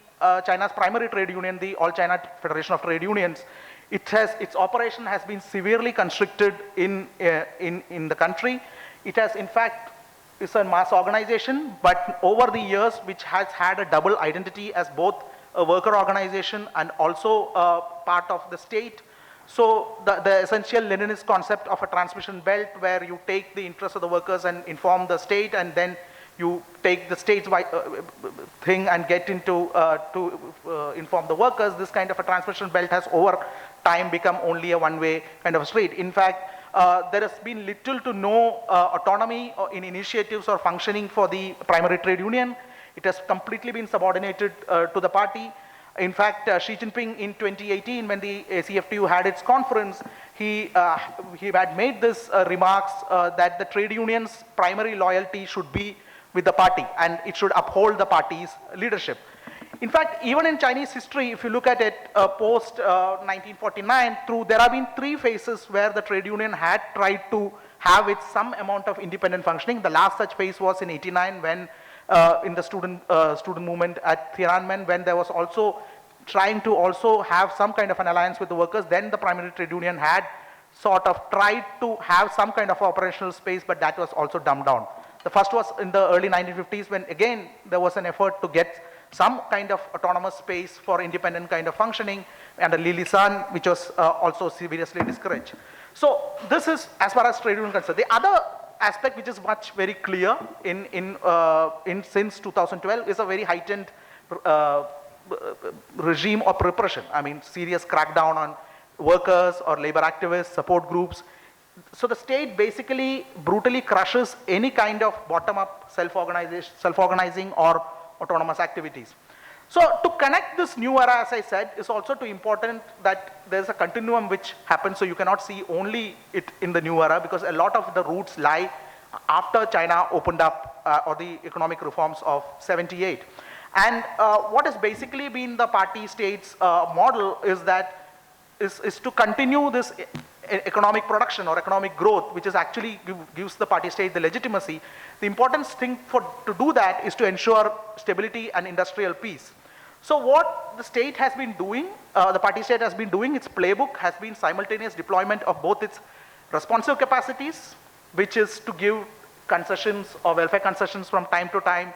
China's primary trade union, the All China Federation of Trade Unions. Its operation has been severely constricted in the country. It has, in fact, is a mass organization, but over the years, which has had a double identity as both a worker organization and also part of the state. So the essential Leninist concept of a transmission belt, where you take the interests of the workers and inform the state, and then you take the state's thing and get into to inform the workers. This kind of a transmission belt has over time become only a one-way kind of a street. In fact, there has been little to no autonomy in initiatives or functioning for the primary trade union. It has completely been subordinated to the party. In fact, Xi Jinping in 2018, when the ACFTU had its conference, he had made this remarks that the trade union's primary loyalty should be with the party, and it should uphold the party's leadership. In fact, even in Chinese history, if you look at it post 1949, there have been 3 phases where the trade union had tried to have its some amount of independent functioning. The last such phase was in 89, when in the student movement at Tiananmen, when there was also trying to also have some kind of an alliance with the workers. Then the primary trade union had sort of tried to have some kind of operational space, but that was also dumbed down. The first was in the early 1950s, when again there was an effort to get some kind of autonomous space for independent kind of functioning under Li Lisan, which was also seriously discouraged. So this is as far as trade union concerned. The other aspect which is much very clear since 2012 is a very heightened regime of repression. I mean, serious crackdown on workers or labor activists, support groups. So the state basically brutally crushes any kind of bottom-up self-organizing or autonomous activities. So to connect this new era, as I said, is also too important that there's a continuum which happens, so you cannot see only it in the new era, because a lot of the roots lie after China opened up or the economic reforms of 78. And what has basically been the party state's model is to continue this economic production or economic growth, which is actually gives the party state the legitimacy. The important thing to do that is to ensure stability and industrial peace. So what the state has been doing, the party state has been doing, its playbook has been simultaneous deployment of both its responsive capacities, which is to give concessions or welfare concessions from time to time,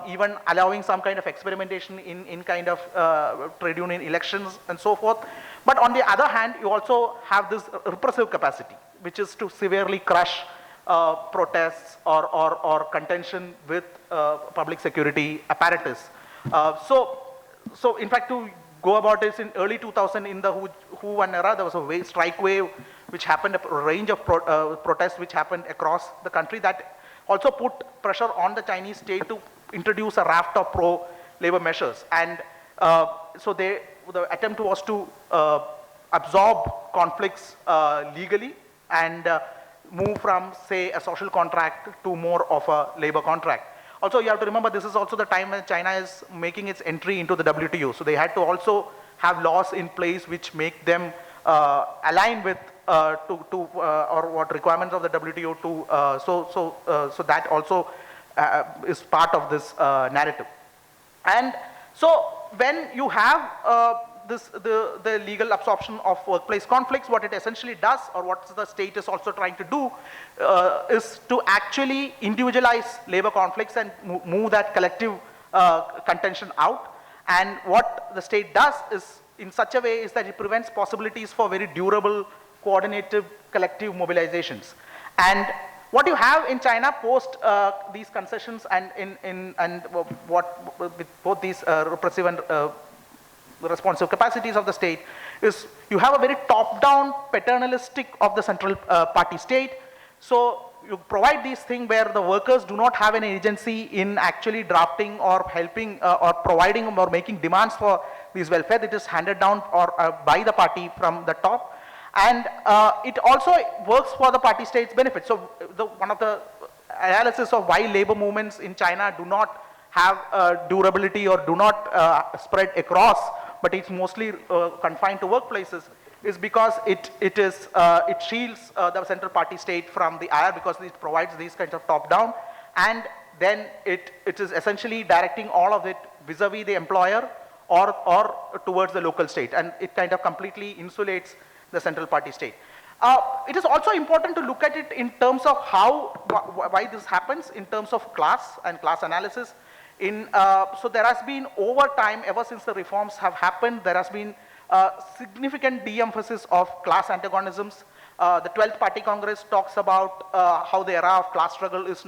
even allowing some kind of experimentation in kind of trade union elections and so forth. But on the other hand, you also have this repressive capacity, which is to severely crush protests or contention with public security apparatus. So in fact, to go about this, in early 2000 in the Hu One era, there was a strike wave which happened, a range of protests which happened across the country that also put pressure on the Chinese state to introduce a raft of pro-labor measures. And so the attempt was to absorb conflicts legally and move from, say, a social contract to more of a labor contract. Also, you have to remember, this is also the time when China is making its entry into the WTO. So they had to also have laws in place which make them align with or what requirements of the WTO so that also is part of this narrative. And so when you have the legal absorption of workplace conflicts, what it essentially does, or what the state is also trying to do, is to actually individualize labor conflicts and move that collective contention out. And what the state does is, in such a way, is that it prevents possibilities for very durable, coordinated, collective mobilizations. And what you have in China post these concessions and with both these repressive and the responsive capacities of the state, is you have a very top-down paternalistic of the central party state. So you provide these things where the workers do not have an agency in actually drafting or helping or providing or making demands for these welfare. It is handed down or by the party from the top. And it also works for the party state's benefit. So one of the analysis of why labor movements in China do not have durability or do not spread across, but it's mostly confined to workplaces, is because it shields the central party state from the IR, because it provides these kinds of top-down, and then it is essentially directing all of it vis-a-vis the employer or towards the local state, and it kind of completely insulates the central party state. It is also important to look at it in terms of why this happens in terms of class and class analysis. So there has been over time, ever since the reforms have happened, there has been significant de-emphasis of class antagonisms. The 12th Party Congress talks about how the era of class struggle is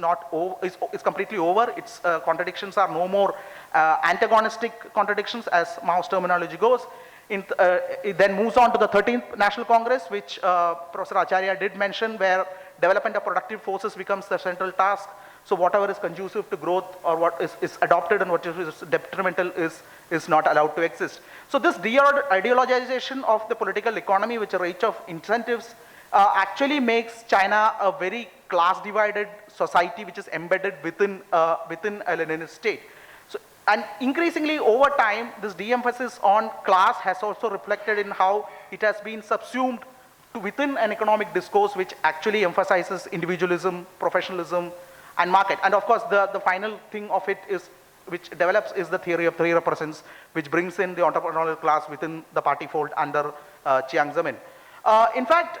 completely over. Its contradictions are no more antagonistic contradictions, as Mao's terminology goes. It then moves on to the 13th National Congress, which Professor Acharya did mention, where development of productive forces becomes the central task. So whatever is conducive to growth or what is adopted and what is detrimental is not allowed to exist. So this de-ideologization of the political economy, with a range of incentives, actually makes China a very class-divided society, which is embedded within a Leninist state. So, and increasingly over time, this de-emphasis on class has also reflected in how it has been subsumed within an economic discourse, which actually emphasizes individualism, professionalism, and market. And of course, the final thing of it is, which develops, is the theory of 3 represents, which brings in the entrepreneurial class within the party fold under Jiang Zemin. In fact,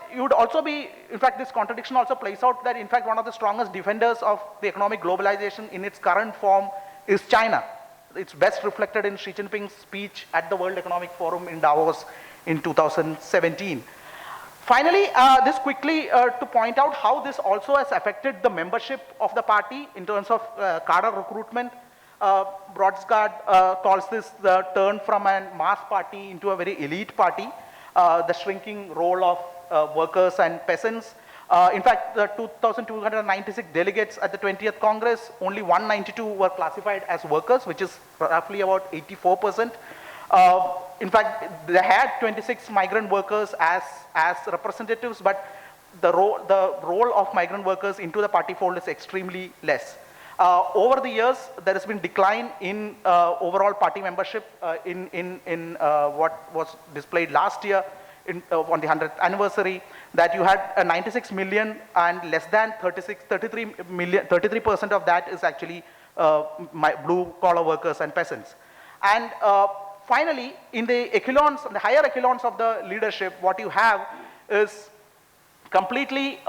this contradiction also plays out that, in fact, one of the strongest defenders of the economic globalization in its current form is China. It's best reflected in Xi Jinping's speech at the World Economic Forum in Davos in 2017. Finally, this quickly to point out how this also has affected the membership of the party in terms of cadre recruitment. Brodsky calls this the turn from a mass party into a very elite party, the shrinking role of workers and peasants. In fact, the 2,296 delegates at the 20th Congress, only 192 were classified as workers, which is roughly about 84%. In fact, they had 26 migrant workers as representatives, but the role of migrant workers into the party fold is extremely less. Over the years, there has been decline in overall party membership in what was displayed last year on the 100th anniversary, that you had 96 million and less than 33% of that is actually blue-collar workers and peasants. And finally, in the echelons, the higher echelons of the leadership, what you have is completely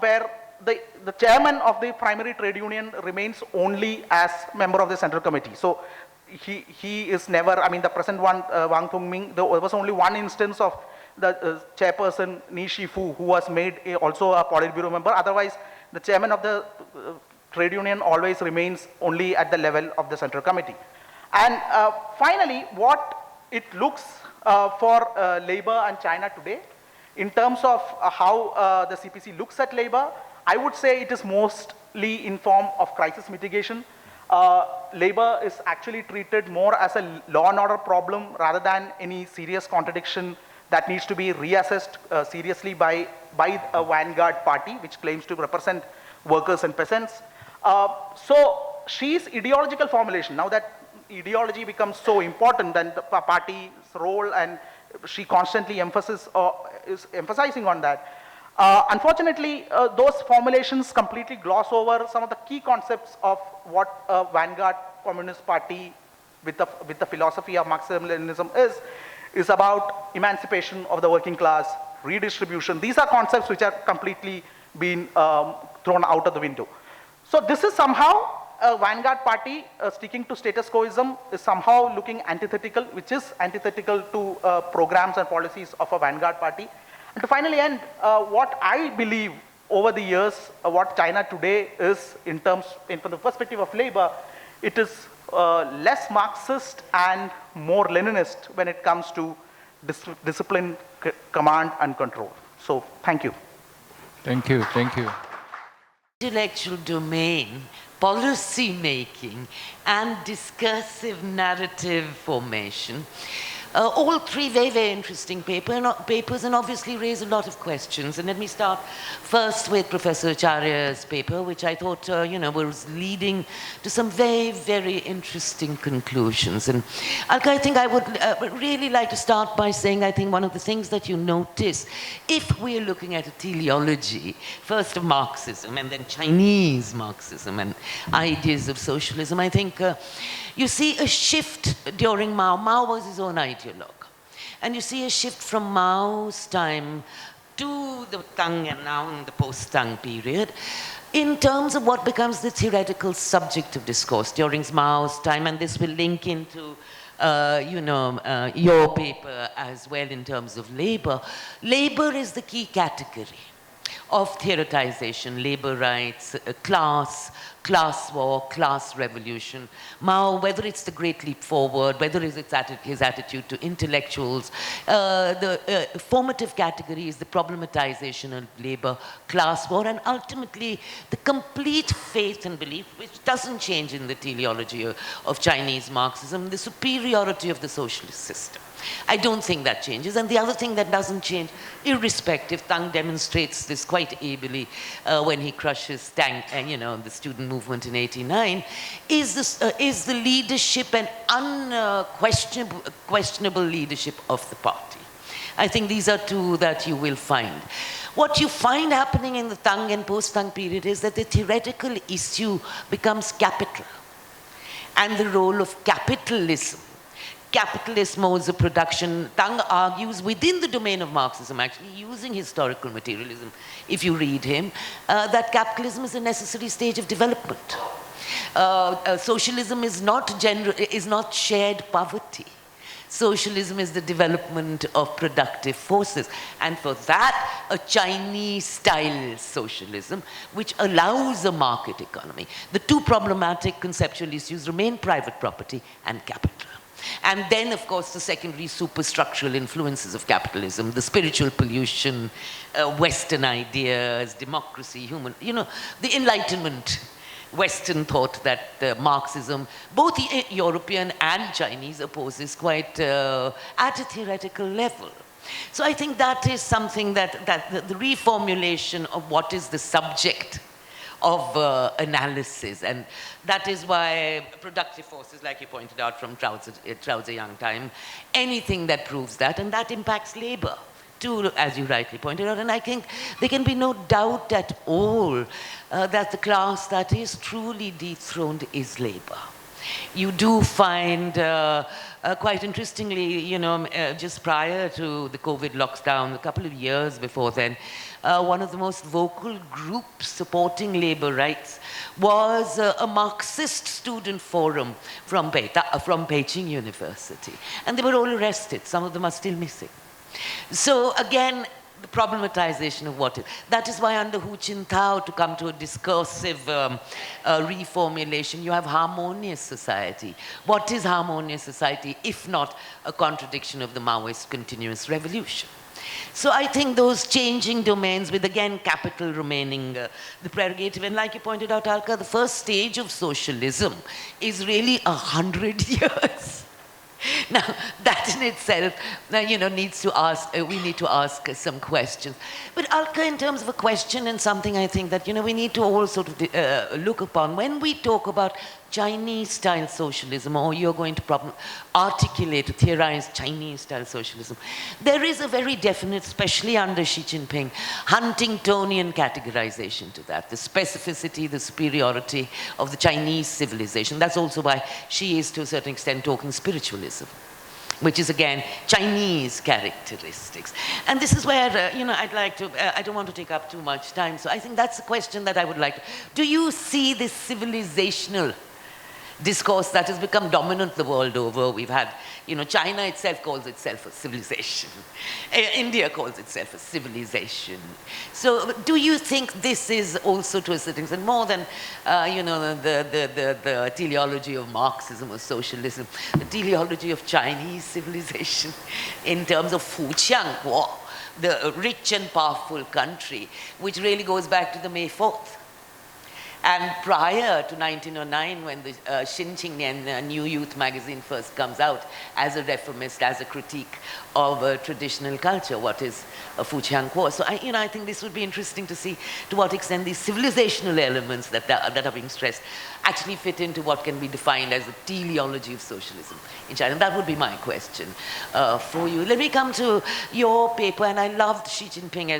where the chairman of the primary trade union remains only as member of the central committee. So he is never, I mean, the present one, Wang Tongming, there was only one instance of the chairperson, Ni Shifu, who was made also a Politburo member. Otherwise, the chairman of the trade union always remains only at the level of the central committee. And finally, what it looks for labor and China today, in terms of how the CPC looks at labor, I would say it is mostly in form of crisis mitigation. Labor is actually treated more as a law and order problem rather than any serious contradiction that needs to be reassessed seriously by a vanguard party, which claims to represent workers and peasants. So Xi's ideological formulation, now that ideology becomes so important and the party's role, and she constantly is emphasizing on that. Unfortunately, those formulations completely gloss over some of the key concepts of what a vanguard communist party with the philosophy of Marxism-Leninism is about emancipation of the working class, redistribution. These are concepts which are completely been thrown out of the window. So this is somehow a vanguard party sticking to status quoism is somehow looking antithetical, which is antithetical to programs and policies of a vanguard party. And to finally end, what I believe over the years, what China today is from the perspective of labor, it is less Marxist and more Leninist when it comes to discipline, command, and control. So, thank you. Thank you, thank you. Intellectual domain, policy making, and discursive narrative formation. All three very, very interesting papers and obviously raise a lot of questions. And let me start first with Professor Acharya's paper, which I thought, was leading to some very, very interesting conclusions. And Alka, I think I would really like to start by saying, I think one of the things that you notice, if we're looking at a teleology, first of Marxism and then Chinese Marxism and ideas of socialism, I think you see a shift during Mao. Mao was his own ideologue. And you see a shift from Mao's time to the Tang and now in the post-Tang period in terms of what becomes the theoretical subject of discourse during Mao's time. And this will link into your paper as well in terms of labor. Labor is the key category of theoretization, labor rights, class war, class revolution. Mao, whether it's the Great Leap Forward, whether it's his attitude to intellectuals, the formative category is the problematization of labor, class war, and ultimately the complete faith and belief, which doesn't change in the teleology of Chinese Marxism, the superiority of the socialist system. I don't think that changes. And the other thing that doesn't change, irrespective, Tang demonstrates this quite ably when he crushes Tang, the student movement in '89, is the leadership and unquestionable leadership of the party. I think these are two that you will find. What you find happening in the Tang and post-Tang period is that the theoretical issue becomes capital and the role of capitalism. Capitalist modes of production. Tang argues within the domain of Marxism, actually using historical materialism, if you read him, that capitalism is a necessary stage of development. Socialism is not shared poverty. Socialism is the development of productive forces. And for that, a Chinese-style socialism, which allows a market economy. The two problematic conceptual issues remain private property and capital. And then, of course, the secondary superstructural influences of capitalism, the spiritual pollution, Western ideas, democracy, the Enlightenment, Western thought that Marxism, both European and Chinese, opposes quite at a theoretical level. So I think that is something that the reformulation of what is the subject of analysis, and that is why productive forces, like you pointed out from Trao Ziyang time, anything that proves that, and that impacts labor too, as you rightly pointed out. And I think there can be no doubt at all that the class that is truly dethroned is labor. You do find, quite interestingly, just prior to the COVID lockdown, a couple of years before then, one of the most vocal groups supporting labor rights was a Marxist student forum from Beijing University. And they were all arrested. Some of them are still missing. So again, the problematization of what is. That is why under Hu Jintao, to come to a discursive reformulation, you have harmonious society. What is harmonious society if not a contradiction of the Maoist continuous revolution? So I think those changing domains with, again, capital remaining the prerogative. And like you pointed out, Alka, the first stage of socialism is really 100 years. Now, that in itself, needs to ask, we need to ask some questions. But Alka, in terms of a question and something I think that, we need to all sort of look upon, when we talk about Chinese-style socialism, or you're going to articulate, theorize Chinese-style socialism, there is a very definite, especially under Xi Jinping, Huntingtonian categorization to that, the specificity, the superiority of the Chinese civilization. That's also why Xi is, to a certain extent, talking spiritualism, which is, again, Chinese characteristics. And this is where, I'd like to, I don't want to take up too much time, so I think that's a question that I would like to, do you see this civilizational discourse that has become dominant the world over. We've had, China itself calls itself a civilization. India calls itself a civilization. So do you think this is also to a certain extent more than, the teleology of Marxism or socialism, the teleology of Chinese civilization in terms of Fuqiangguo, the rich and powerful country, which really goes back to the May 4th. And prior to 1909, when the Xinqingnian New Youth magazine first comes out as a reformist, as a critique of traditional culture, what is Fuqiangguo? So I think this would be interesting to see to what extent these civilizational elements that are being stressed actually fit into what can be defined as the teleology of socialism in China. That would be my question for you. Let me come to your paper, and I loved Xi Jinping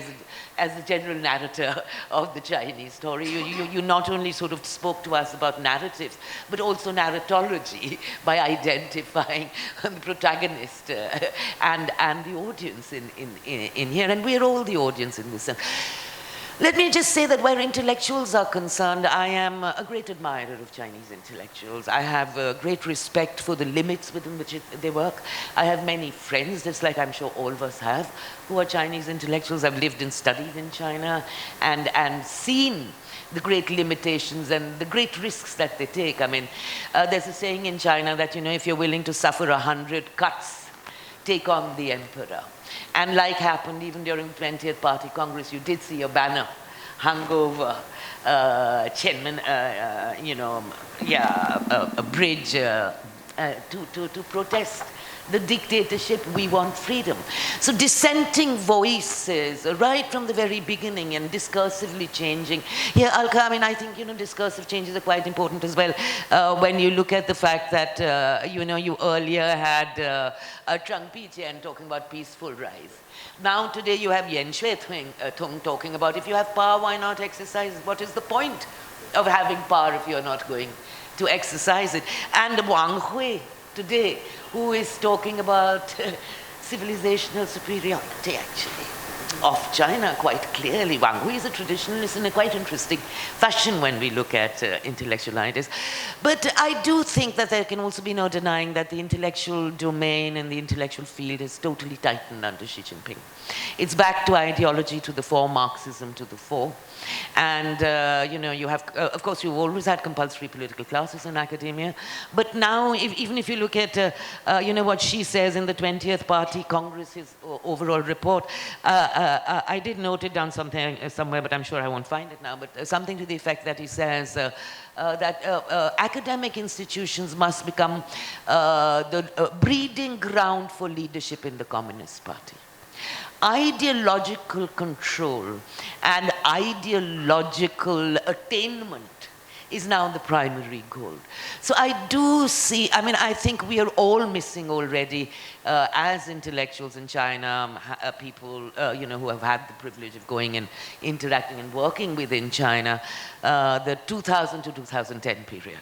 as the general narrator of the Chinese story. You not only sort of spoke to us about narratives, but also narratology by identifying the protagonist and the audience in here. And we're all the audience in this sense. Let me just say that where intellectuals are concerned, I am a great admirer of Chinese intellectuals. I have great respect for the limits within which they work. I have many friends, just like I'm sure all of us have, who are Chinese intellectuals. I've lived and studied in China and seen the great limitations and the great risks that they take. I mean, there's a saying in China that, if you're willing to suffer 100 cuts, take on the emperor. And like happened even during the 20th Party Congress, you did see a banner hung over Tiananmen, a bridge to protest the dictatorship. We want freedom. So dissenting voices right from the very beginning and discursively changing. Here, Alka, I think, discursive changes are quite important as well. When you look at the fact that, you earlier had Zhang Pijian talking about peaceful rise. Now today you have Yan Xuetung talking about if you have power, why not exercise? What is the point of having power if you're not going to exercise it? And Wang Hui today, who is talking about civilizational superiority, actually, of China quite clearly. Wang Hui is a traditionalist in a quite interesting fashion when we look at intellectual ideas. But I do think that there can also be no denying that the intellectual domain and the intellectual field is totally tightened under Xi Jinping. It's back to ideology to the fore, Marxism to the fore. And, you have, of course, you've always had compulsory political classes in academia. But now, even if you look at, what she says in the 20th Party Congress, his overall report, I did note it down somewhere, but I'm sure I won't find it now, but something to the effect that he says that academic institutions must become the breeding ground for leadership in the Communist Party. Ideological control and ideological attainment is now the primary goal. So I do see, I think we are all missing already as intellectuals in China, people, who have had the privilege of going and interacting and working within China, the 2000 to 2010 period.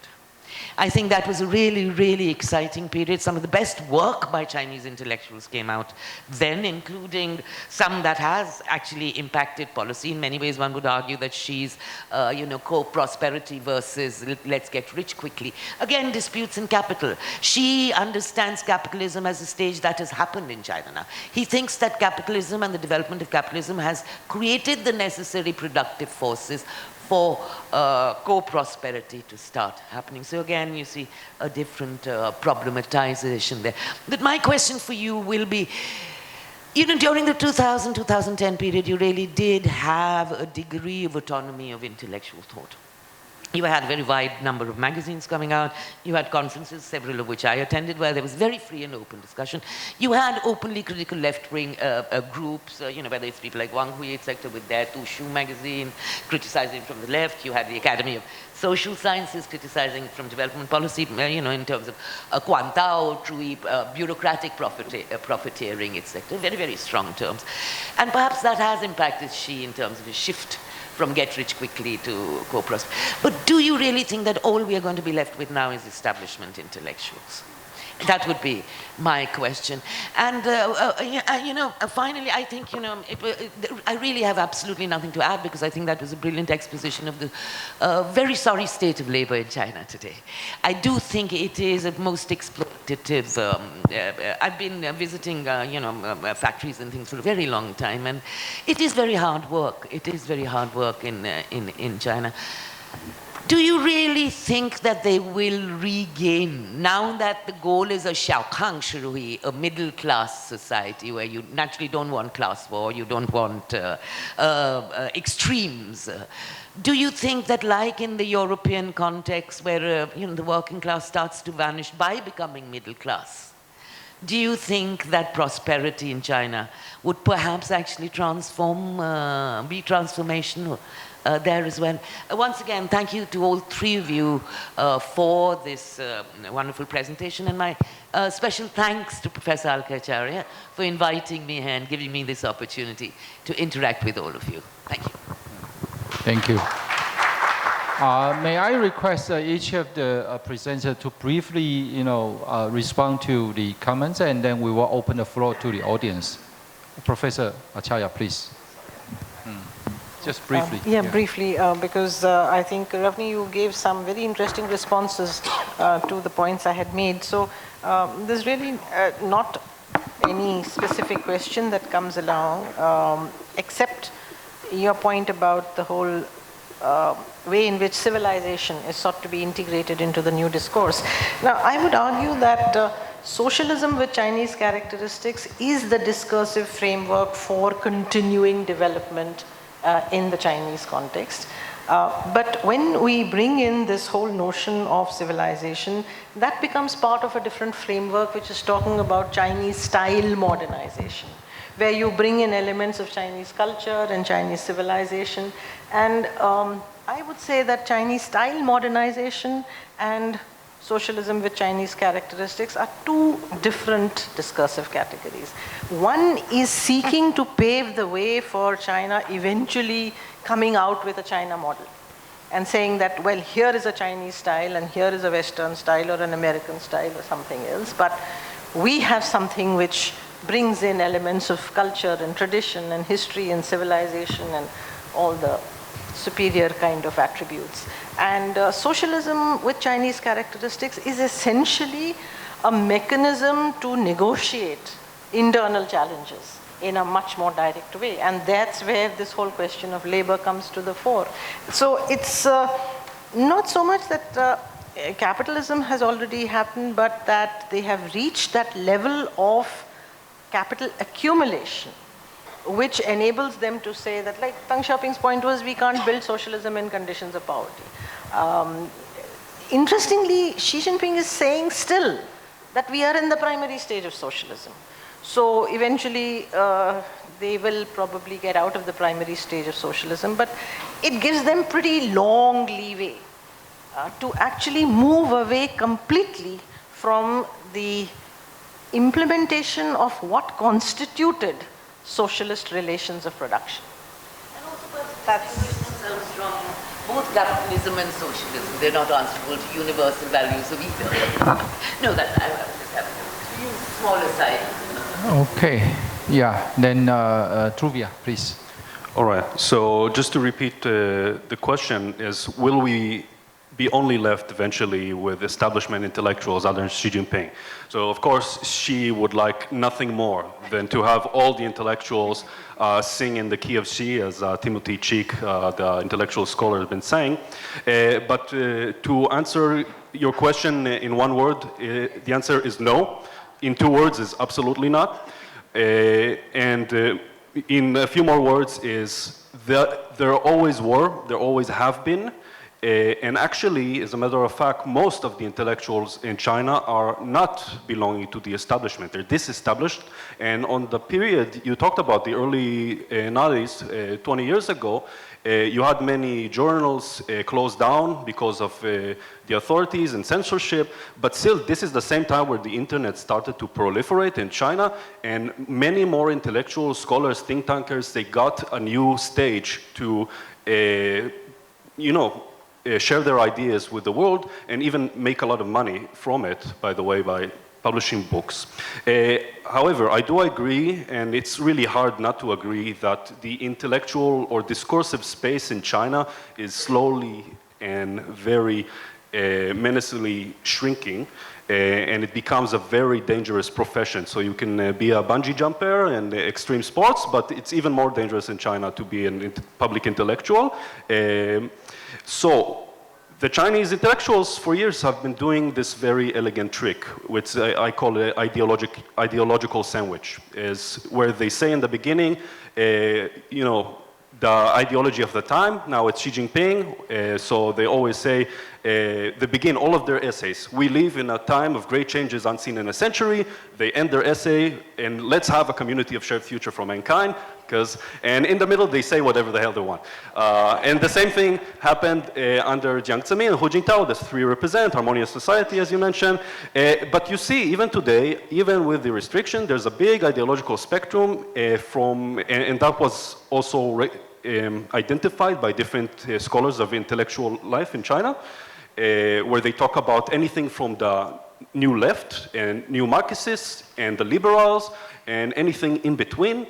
I think that was a really, really exciting period. Some of the best work by Chinese intellectuals came out then, including some that has actually impacted policy. In many ways, one would argue that Xi's, co-prosperity versus let's get rich quickly. Again, disputes in capital. Xi understands capitalism as a stage that has happened in China now. He thinks that capitalism and the development of capitalism has created the necessary productive forces for co-prosperity to start happening. So again, you see a different problematization there. But my question for you will be, during the 2000-2010 period, you really did have a degree of autonomy of intellectual thought. You had a very wide number of magazines coming out. You had conferences, several of which I attended, where there was very free and open discussion. You had openly critical left-wing groups, whether it's people like Wang Hui, etc., with their Tushu magazine, criticizing from the left. You had the Academy of Social Sciences criticizing from development policy, in terms of Guantao, Chui, bureaucratic profiteering, etc. Very, very strong terms. And perhaps that has impacted Xi in terms of his shift from get rich quickly to co-prosper. But do you really think that all we are going to be left with now is establishment intellectuals? That would be my question. And, finally, I think, I really have absolutely nothing to add because I think that was a brilliant exposition of the very sorry state of labor in China today. I do think it is a most exploitative. I've been visiting, factories and things for a very long time, and it is very hard work. It is very hard work in China. Do you really think that they will regain, now that the goal is a Xiaokang Shui, a middle-class society where you naturally don't want class war, you don't want extremes. Do you think that, like in the European context where the working class starts to vanish by becoming middle class, do you think that prosperity in China would perhaps actually be transformational? There as well. Once again, thank you to all three of you for this wonderful presentation, and my special thanks to Professor Alkacharya for inviting me here and giving me this opportunity to interact with all of you. Thank you. Thank you. May I request each of the presenters to briefly, respond to the comments, and then we will open the floor to the audience. Professor Acharya, please. Just briefly. Briefly, because I think, Ravni, you gave some very interesting responses to the points I had made. So there's really not any specific question that comes along, except your point about the whole way in which civilization is sought to be integrated into the new discourse. Now, I would argue that socialism with Chinese characteristics is the discursive framework for continuing development in the Chinese context. But when we bring in this whole notion of civilization, that becomes part of a different framework which is talking about Chinese style modernization, where you bring in elements of Chinese culture and Chinese civilization. And I would say that Chinese style modernization and socialism with Chinese characteristics are two different discursive categories. One is seeking to pave the way for China eventually coming out with a China model and saying that, well, here is a Chinese style and here is a Western style or an American style or something else, but we have something which brings in elements of culture and tradition and history and civilization and all the superior kind of attributes. And socialism with Chinese characteristics is essentially a mechanism to negotiate internal challenges in a much more direct way. And that's where this whole question of labor comes to the fore. So it's not so much that capitalism has already happened, but that they have reached that level of capital accumulation which enables them to say that, like Deng Xiaoping's point was, we can't build socialism in conditions of poverty. Interestingly, Xi Jinping is saying still that we are in the primary stage of socialism. So eventually they will probably get out of the primary stage of socialism, but it gives them pretty long leeway to actually move away completely from the implementation of what constituted socialist relations of production. And also that's themselves from both capitalism and socialism. They're not answerable to universal values of either. No, that I was just having a smaller side. Okay. Yeah. Then Truvia, please. All right. So just to repeat, the question is, will we be only left eventually with establishment intellectuals other than Xi Jinping? So of course, Xi would like nothing more than to have all the intellectuals sing in the key of Xi, as Timothy Cheek, the intellectual scholar, has been saying. But to answer your question in one word, the answer is no. In two words is absolutely not. And in a few more words is there always were, there always have been. And actually, as a matter of fact, most of the intellectuals in China are not belonging to the establishment. They're disestablished. And on the period you talked about, the early 90s, 20 years ago, you had many journals closed down because of the authorities and censorship. But still, this is the same time where the internet started to proliferate in China. And many more intellectual scholars, think tankers, they got a new stage to, share their ideas with the world and even make a lot of money from it, by the way, by publishing books. However, I do agree, and it's really hard not to agree, that the intellectual or discursive space in China is slowly and very menacingly shrinking, and it becomes a very dangerous profession. So you can be a bungee jumper and extreme sports, but it's even more dangerous in China to be a public intellectual. So the Chinese intellectuals for years have been doing this very elegant trick, which I call it ideological sandwich, is where they say in the beginning, you know, the ideology of the time, now it's Xi Jinping, so they always say, they begin all of their essays. We live in a time of great changes unseen in a century. They end their essay, and let's have a community of shared future for mankind, and in the middle they say whatever the hell they want. And the same thing happened under Jiang Zemin and Hu Jintao, the three represent, harmonious society as you mentioned. But you see, even today, even with the restriction, there's a big ideological spectrum and that was also identified by different scholars of intellectual life in China, where they talk about anything from the new left and new Marxists and the liberals and anything in between,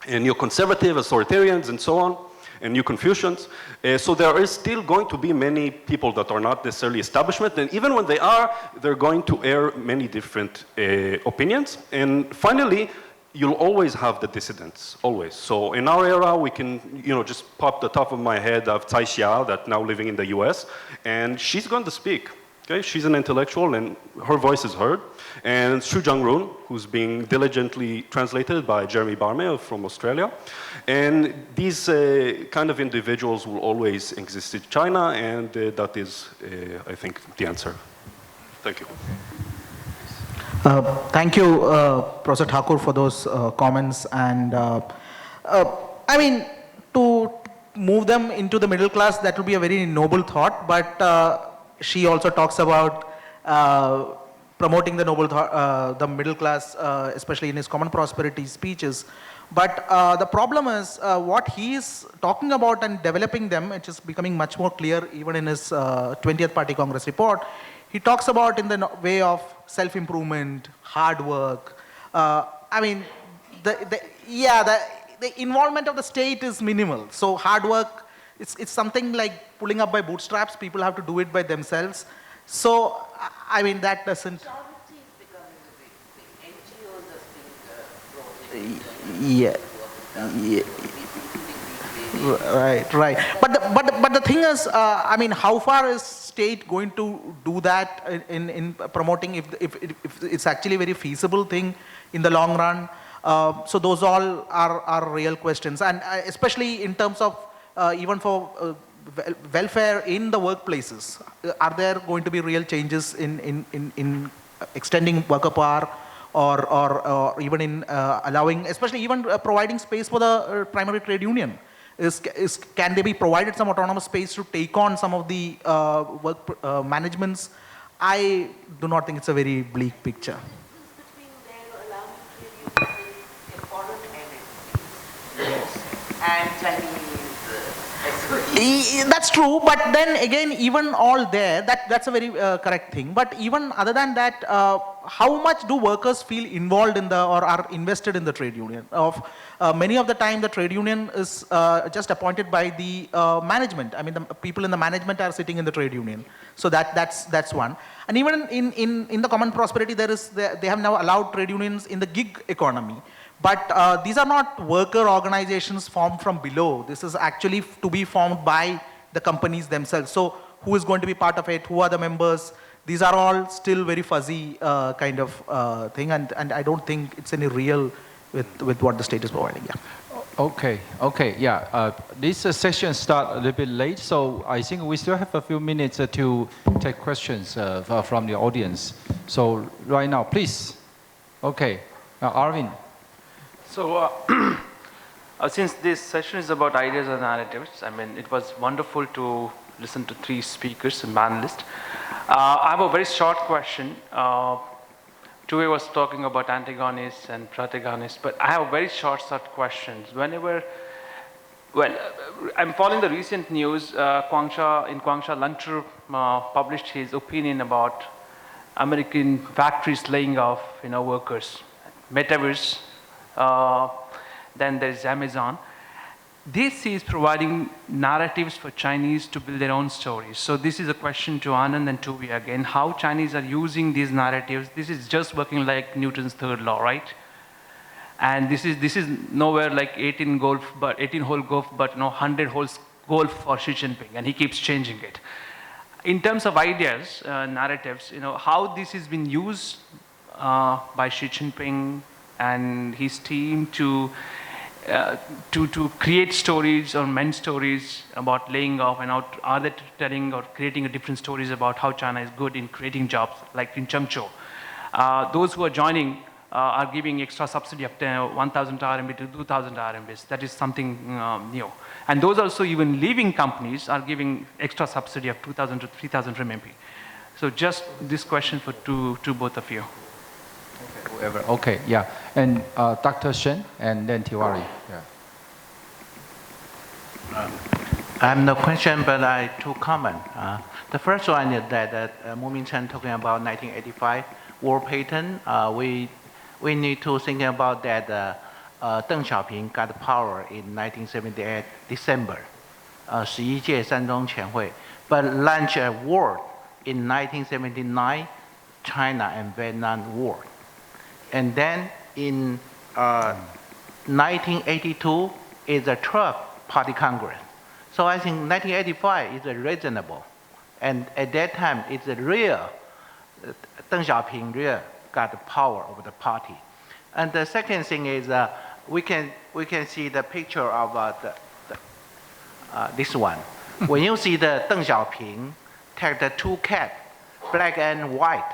and neoconservative, authoritarians, and so on, and new Confucians. So there is still going to be many people that are not necessarily establishment, and even when they are, they're going to air many different opinions. And finally, you'll always have the dissidents, always. So in our era, we can, you know, just pop the top of my head of Cai Xia, that now living in the US, and she's going to speak. Okay, she's an intellectual and her voice is heard. And Xu Zhangrun, who's being diligently translated by Jeremy Barmay from Australia. And these kind of individuals will always exist in China, and that is, I think, the answer. Thank you. Thank you, Professor Thakur, for those comments. And I mean, to move them into the middle class, that would be a very noble thought, but she also talks about promoting the the middle class, especially in his common prosperity speeches. But the problem is what he is talking about and developing them, which is becoming much more clear even in his 20th Party Congress report. He talks about in the way of self-improvement, hard work. I mean, the involvement of the state is minimal. So hard work, it's something like pulling up by bootstraps. People have to do it by themselves. So, I mean, that doesn't... Charity is becoming a big thing. NGOs are being brought in. Right. But the thing is, I mean, how far is state going to do that in promoting if it's actually a very feasible thing in the long run? So those all are real questions, and especially in terms of even for welfare in the workplaces. Are there going to be real changes in extending worker power, or even in allowing, especially even providing space for the primary trade union? Can they be provided some autonomous space to take on some of the work managements? I do not think it's a very bleak picture. Between their allowing trade unions in foreign MNCs and Chinese That's true, but then again, even all there, that's a very correct thing. But even other than that, how much do workers feel involved in or are invested in the trade union? Many of the time, the trade union is just appointed by the management. I mean, the people in the management are sitting in the trade union. So that's one. And even in the common prosperity, they have now allowed trade unions in the gig economy. But these are not worker organizations formed from below. This is actually to be formed by the companies themselves. So who is going to be part of it? Who are the members? These are all still very fuzzy kind of thing, and I don't think it's any real with what the state is providing. Yeah. Okay, yeah. This session start a little bit late, so I think we still have a few minutes to take questions from the audience. So right now, please. Okay, Arvind. So since this session is about ideas and narratives, I mean, it was wonderful to listen to three speakers and panelists. I have a very short question. Tuve was talking about antagonists and protagonists, but I have a very short questions. I'm following the recent news. In Guangxia, Lang Zhi published his opinion about American factories laying off, workers, metaverse, then there's Amazon. This is providing narratives for Chinese to build their own stories. So this is a question to Anand and to we again, how Chinese are using these narratives. This is just working like Newton's third law, right? And this is nowhere like 18-hole golf, but 100 holes golf for Xi Jinping, and he keeps changing it. In terms of ideas, narratives, how this has been used by Xi Jinping and his team to create stories or men stories about laying off, and are they telling or creating different stories about how China is good in creating jobs, like in Changzhou. Those who are joining are giving extra subsidy of 1,000 RMB to 2,000 RMB. That is something new. And those also, even leaving companies, are giving extra subsidy of 2,000 to 3,000 RMB. So just this question for to both of you. Okay, whoever. Okay, yeah. And Dr. Shen and then Tiwari. Yeah. I have no question, but I have two comments. The first one is that Mo-Ming Chen talking about 1985 war patent. We need to think about that Deng Xiaoping got power in 1978 December, 11届三中全会, but launched a war in 1979, China and Vietnam war. And then in 1982 is a 12th Party Congress. So I think 1985 is reasonable. And at that time, it's a real, Deng Xiaoping real got the power over the party. And the second thing is we can see the picture of this one. When you see the Deng Xiaoping take the two caps, black and white,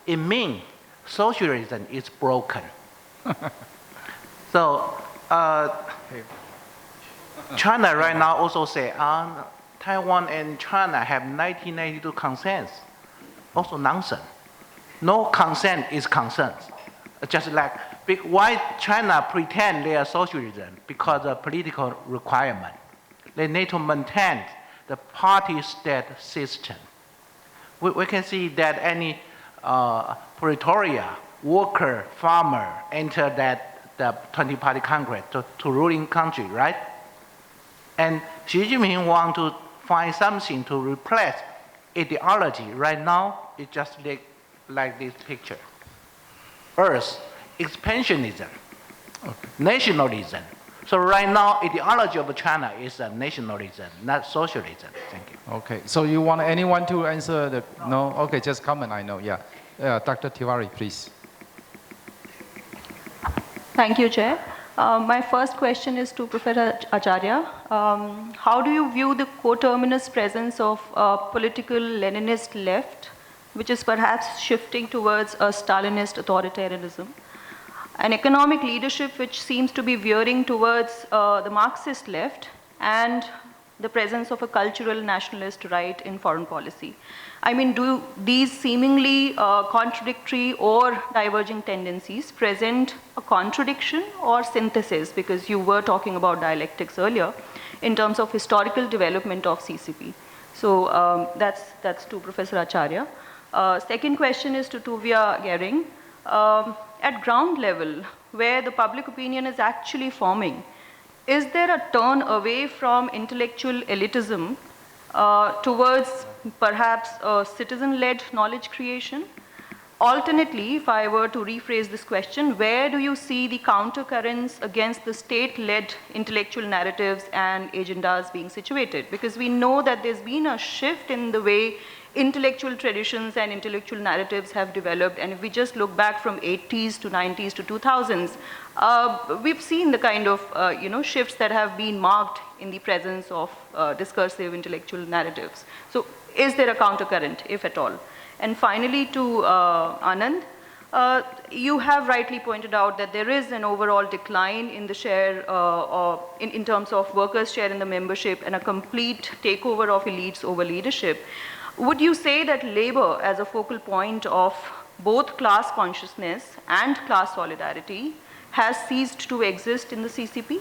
it means socialism is broken. So China right now also say Taiwan and China have 1992 consent. Also nonsense. No consent is consent. Just like why China pretend they are socialism because of political requirement. They need to maintain the party-state system. We can see that any Pretoria worker, farmer enter the 20-party Congress to ruling country, right? And Xi Jinping want to find something to replace ideology. Right now, it's just like this picture. First, expansionism, nationalism. So right now, ideology of China is nationalism, not socialism. Thank you. Okay, so you want anyone to answer the, no? Okay, just comment, I know, yeah. Dr. Tiwari, please. Thank you, Chair. My first question is to Professor Acharya. How do you view the coterminous presence of political Leninist left, which is perhaps shifting towards a Stalinist authoritarianism? An economic leadership which seems to be veering towards the Marxist left, and the presence of a cultural nationalist right in foreign policy. I mean, do these seemingly contradictory or diverging tendencies present a contradiction or synthesis? Because you were talking about dialectics earlier in terms of historical development of CCP. So that's to Professor Acharya. Second question is to Tuvia Gering. At ground level, where the public opinion is actually forming, is there a turn away from intellectual elitism towards perhaps a citizen-led knowledge creation? Alternately, if I were to rephrase this question, where do you see the countercurrents against the state-led intellectual narratives and agendas being situated? Because we know that there's been a shift in the way intellectual traditions and intellectual narratives have developed, and if we just look back from 80s to 90s to 2000s, we've seen the kind of shifts that have been marked in the presence of discursive intellectual narratives. So is there a countercurrent, if at all? And finally to Anand, you have rightly pointed out that there is an overall decline in the share in terms of workers' share in the membership and a complete takeover of elites over leadership. Would you say that labor as a focal point of both class consciousness and class solidarity has ceased to exist in the CCP?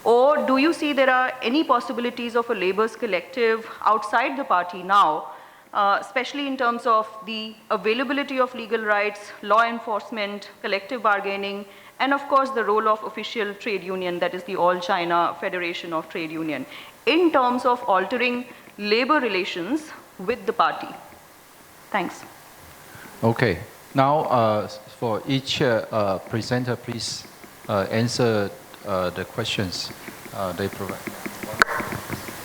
Or do you see there are any possibilities of a labor's collective outside the party now especially in terms of the availability of legal rights, law enforcement, collective bargaining, and of course the role of official trade union, that is the All China Federation of Trade Union, in terms of altering labor relations with the party? Thanks. Okay. Now, for each presenter, please answer the questions they provide.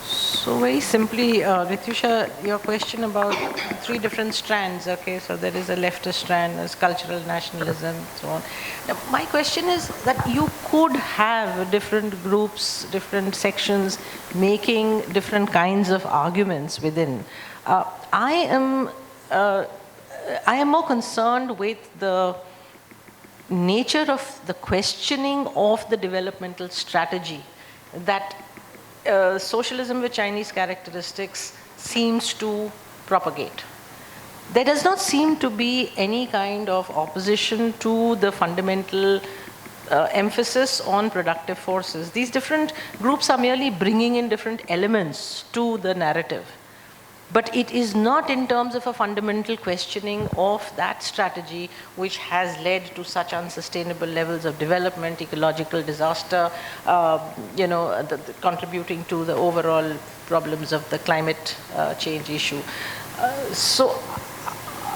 So very simply, Rityusha, your question about three different strands, okay, so there is a leftist strand, there's cultural nationalism, so on. Now, my question is that you could have different groups, different sections making different kinds of arguments within. I am more concerned with the nature of the questioning of the developmental strategy that socialism with Chinese characteristics seems to propagate. There does not seem to be any kind of opposition to the fundamental emphasis on productive forces. These different groups are merely bringing in different elements to the narrative. But it is not in terms of a fundamental questioning of that strategy which has led to such unsustainable levels of development, ecological disaster, contributing to the overall problems of the climate change issue. So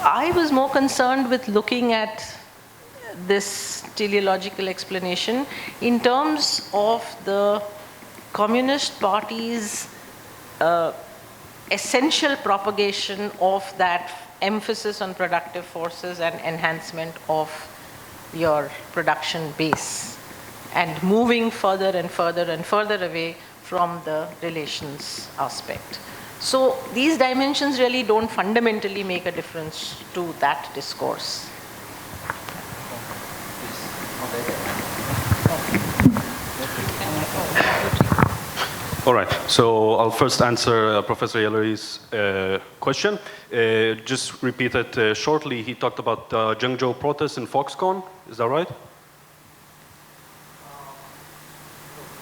I was more concerned with looking at this teleological explanation in terms of the Communist Party's essential propagation of that emphasis on productive forces and enhancement of your production base, and moving further and further and further away from the relations aspect. So these dimensions really don't fundamentally make a difference to that discourse. All right, so I'll first answer Professor Yelleri's question. Just repeat it shortly. He talked about Zhengzhou protests in Foxconn, is that right?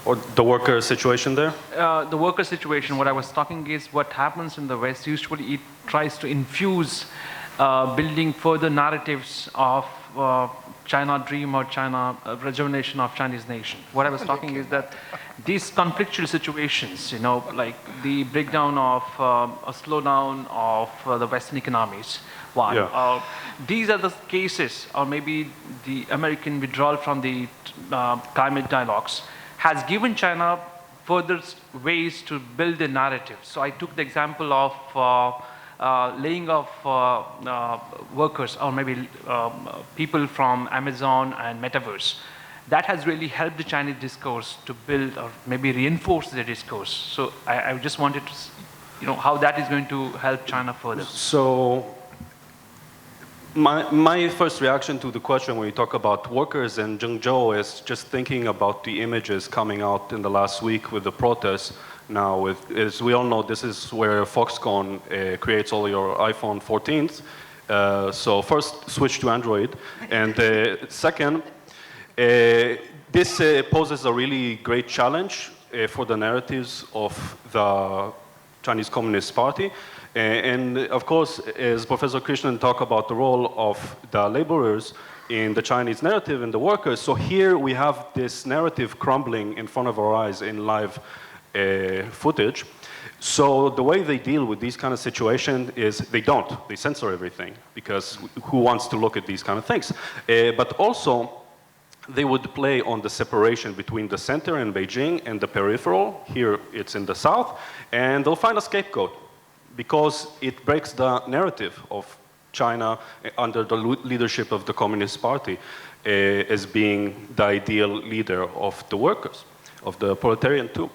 Or the worker situation there? The worker situation, what I was talking is what happens in the West. Usually it tries to infuse building further narratives of China dream or China rejuvenation of Chinese nation. What I was talking is that these conflictual situations, like the breakdown of a slowdown of the Western economies, one. Yeah. These are the cases, or maybe the American withdrawal from the climate dialogues has given China further ways to build a narrative. So I took the example of laying off workers, or maybe people from Amazon and Metaverse. That has really helped the Chinese discourse to build or maybe reinforce the discourse. So I just wanted to, how that is going to help China further. So my first reaction to the question when we talk about workers in Zhengzhou is just thinking about the images coming out in the last week with the protests. Now, as we all know, this is where Foxconn creates all your iPhone 14s. So first, switch to Android. And second, this poses a really great challenge for the narratives of the Chinese Communist Party. And of course, as Professor Krishnan talked about the role of the laborers in the Chinese narrative and the workers, so here we have this narrative crumbling in front of our eyes in live footage. So the way they deal with these kind of situations is they censor everything, because who wants to look at these kind of things? But also, they would play on the separation between the center in Beijing and the peripheral. Here it's in the south, and they'll find a scapegoat because it breaks the narrative of China under the leadership of the Communist Party as being the ideal leader of the workers, of the proletariat too.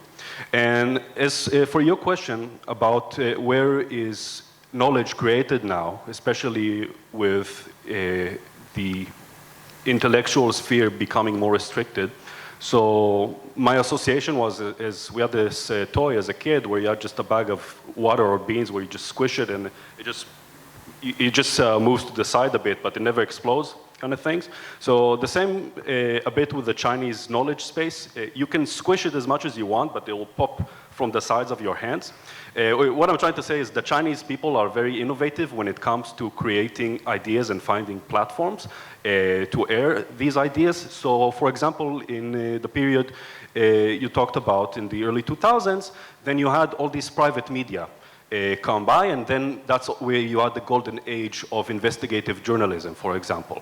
And as for your question about where is knowledge created now, especially with the intellectual sphere becoming more restricted. So my association was, we had this toy as a kid where you had just a bag of water or beans where you just squish it and it just moves to the side a bit, but it never explodes. kind of things. So the same a bit with the Chinese knowledge space. You can squish it as much as you want, but it will pop from the sides of your hands. What I'm trying to say is the Chinese people are very innovative when it comes to creating ideas and finding platforms to air these ideas. So for example, in the period you talked about in the early 2000s, then you had all these private media come by, and then that's where you had the golden age of investigative journalism, for example.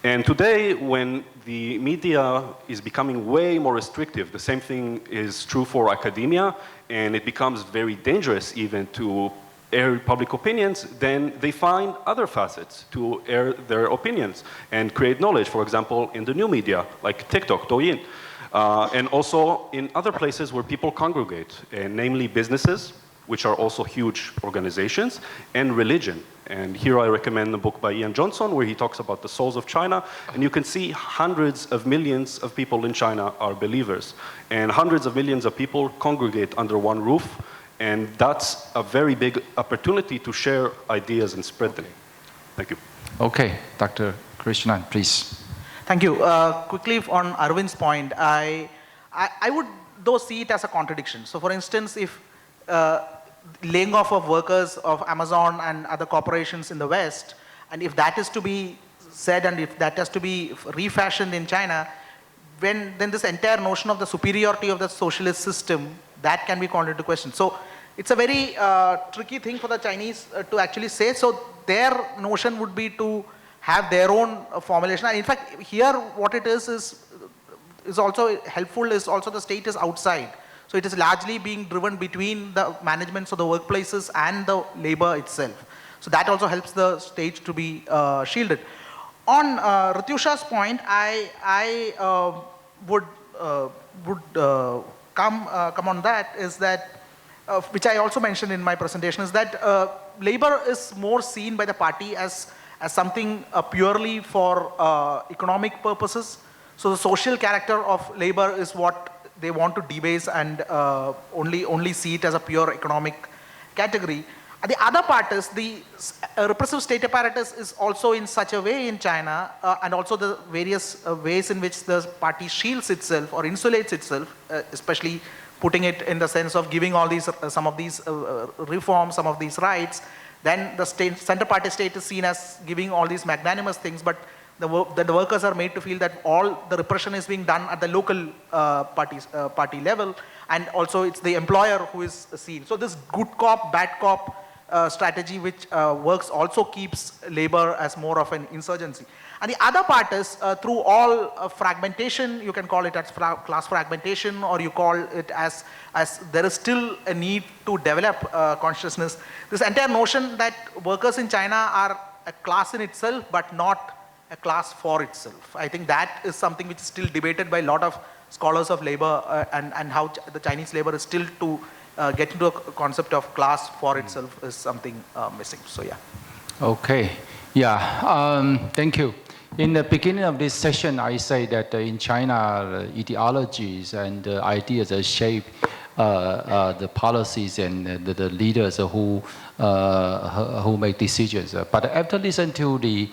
And today, when the media is becoming way more restrictive, the same thing is true for academia, and it becomes very dangerous even to air public opinions, then they find other facets to air their opinions and create knowledge, for example, in the new media, like TikTok, Douyin, and also in other places where people congregate, namely businesses, which are also huge organizations, and religion. And here I recommend the book by Ian Johnson, where he talks about the souls of China. And you can see hundreds of millions of people in China are believers. And hundreds of millions of people congregate under one roof. And that's a very big opportunity to share ideas and spread them. Thank you. Okay, Dr. Krishnan, please. Thank you. Quickly on Arvind's point, I would though see it as a contradiction. So for instance, if laying off of workers of Amazon and other corporations in the West, and if that is to be said and if that has to be refashioned in China, then this entire notion of the superiority of the socialist system, that can be called into question. So it's a very tricky thing for the Chinese to actually say. So their notion would be to have their own formulation. And in fact, here what it is also helpful is also the state is outside. So it is largely being driven between the managements of the workplaces and the labor itself. So that also helps the state to be shielded. On Rityusha's point, I would come on that is that, which I also mentioned in my presentation, is that labor is more seen by the party as something purely for economic purposes. So the social character of labor is what they want to debase and only see it as a pure economic category. And the other part is the repressive state apparatus is also in such a way in China, and also the various ways in which the party shields itself or insulates itself, especially putting it in the sense of giving all these, some of these reforms, some of these rights. Then the center party state is seen as giving all these magnanimous things, but the workers are made to feel that all the repression is being done at the local party level, and also it's the employer who is seen. So this good cop, bad cop strategy which works also keeps labor as more of an insurgency. And the other part is through all fragmentation, you can call it as class fragmentation, or you call it as there is still a need to develop consciousness. This entire notion that workers in China are a class in itself, but not a class for itself. I think that is something which is still debated by a lot of scholars of labor, and how the Chinese labor is still to get into a concept of class for itself is something missing. So yeah. Okay. Yeah. Thank you. In the beginning of this session, I say that in China, ideologies and ideas shape the policies and the leaders who make decisions. But after listening to the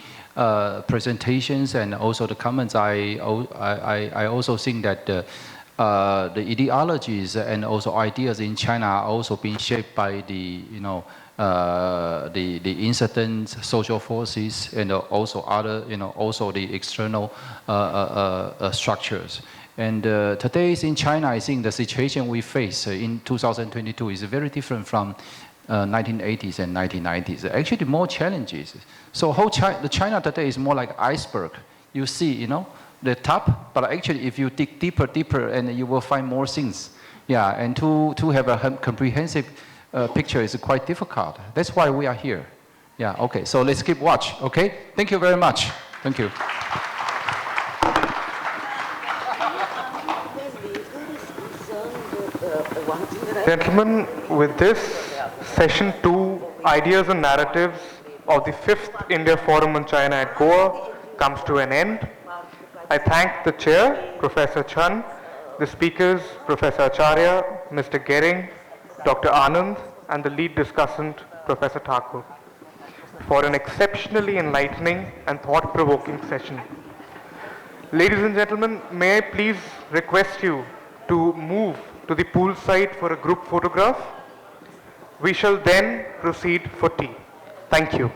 presentations and also the comments, I also think that the ideologies and also ideas in China are also being shaped by the incident social forces and also other also the external structures. And today in China, I think the situation we face in 2022 is very different from 1980s and 1990s. Actually, more challenges. So the China today is more like iceberg. You see, the top, but actually, if you dig deeper, and you will find more things. Yeah, and to have a comprehensive picture is quite difficult. That's why we are here. Yeah. Okay. So let's keep watch. Okay. Thank you very much. Thank you. Gentlemen, with this, session 2, Ideas and Narratives of the 5th India Forum on China at Goa comes to an end. I thank the chair, Professor Chan, the speakers, Professor Acharya, Mr. Gering, Dr. Anand, and the lead discussant, Professor Thakur. for an exceptionally enlightening and thought-provoking session. Ladies and gentlemen, may I please request you to move to the poolside for a group photograph? We shall then proceed for tea. Thank you.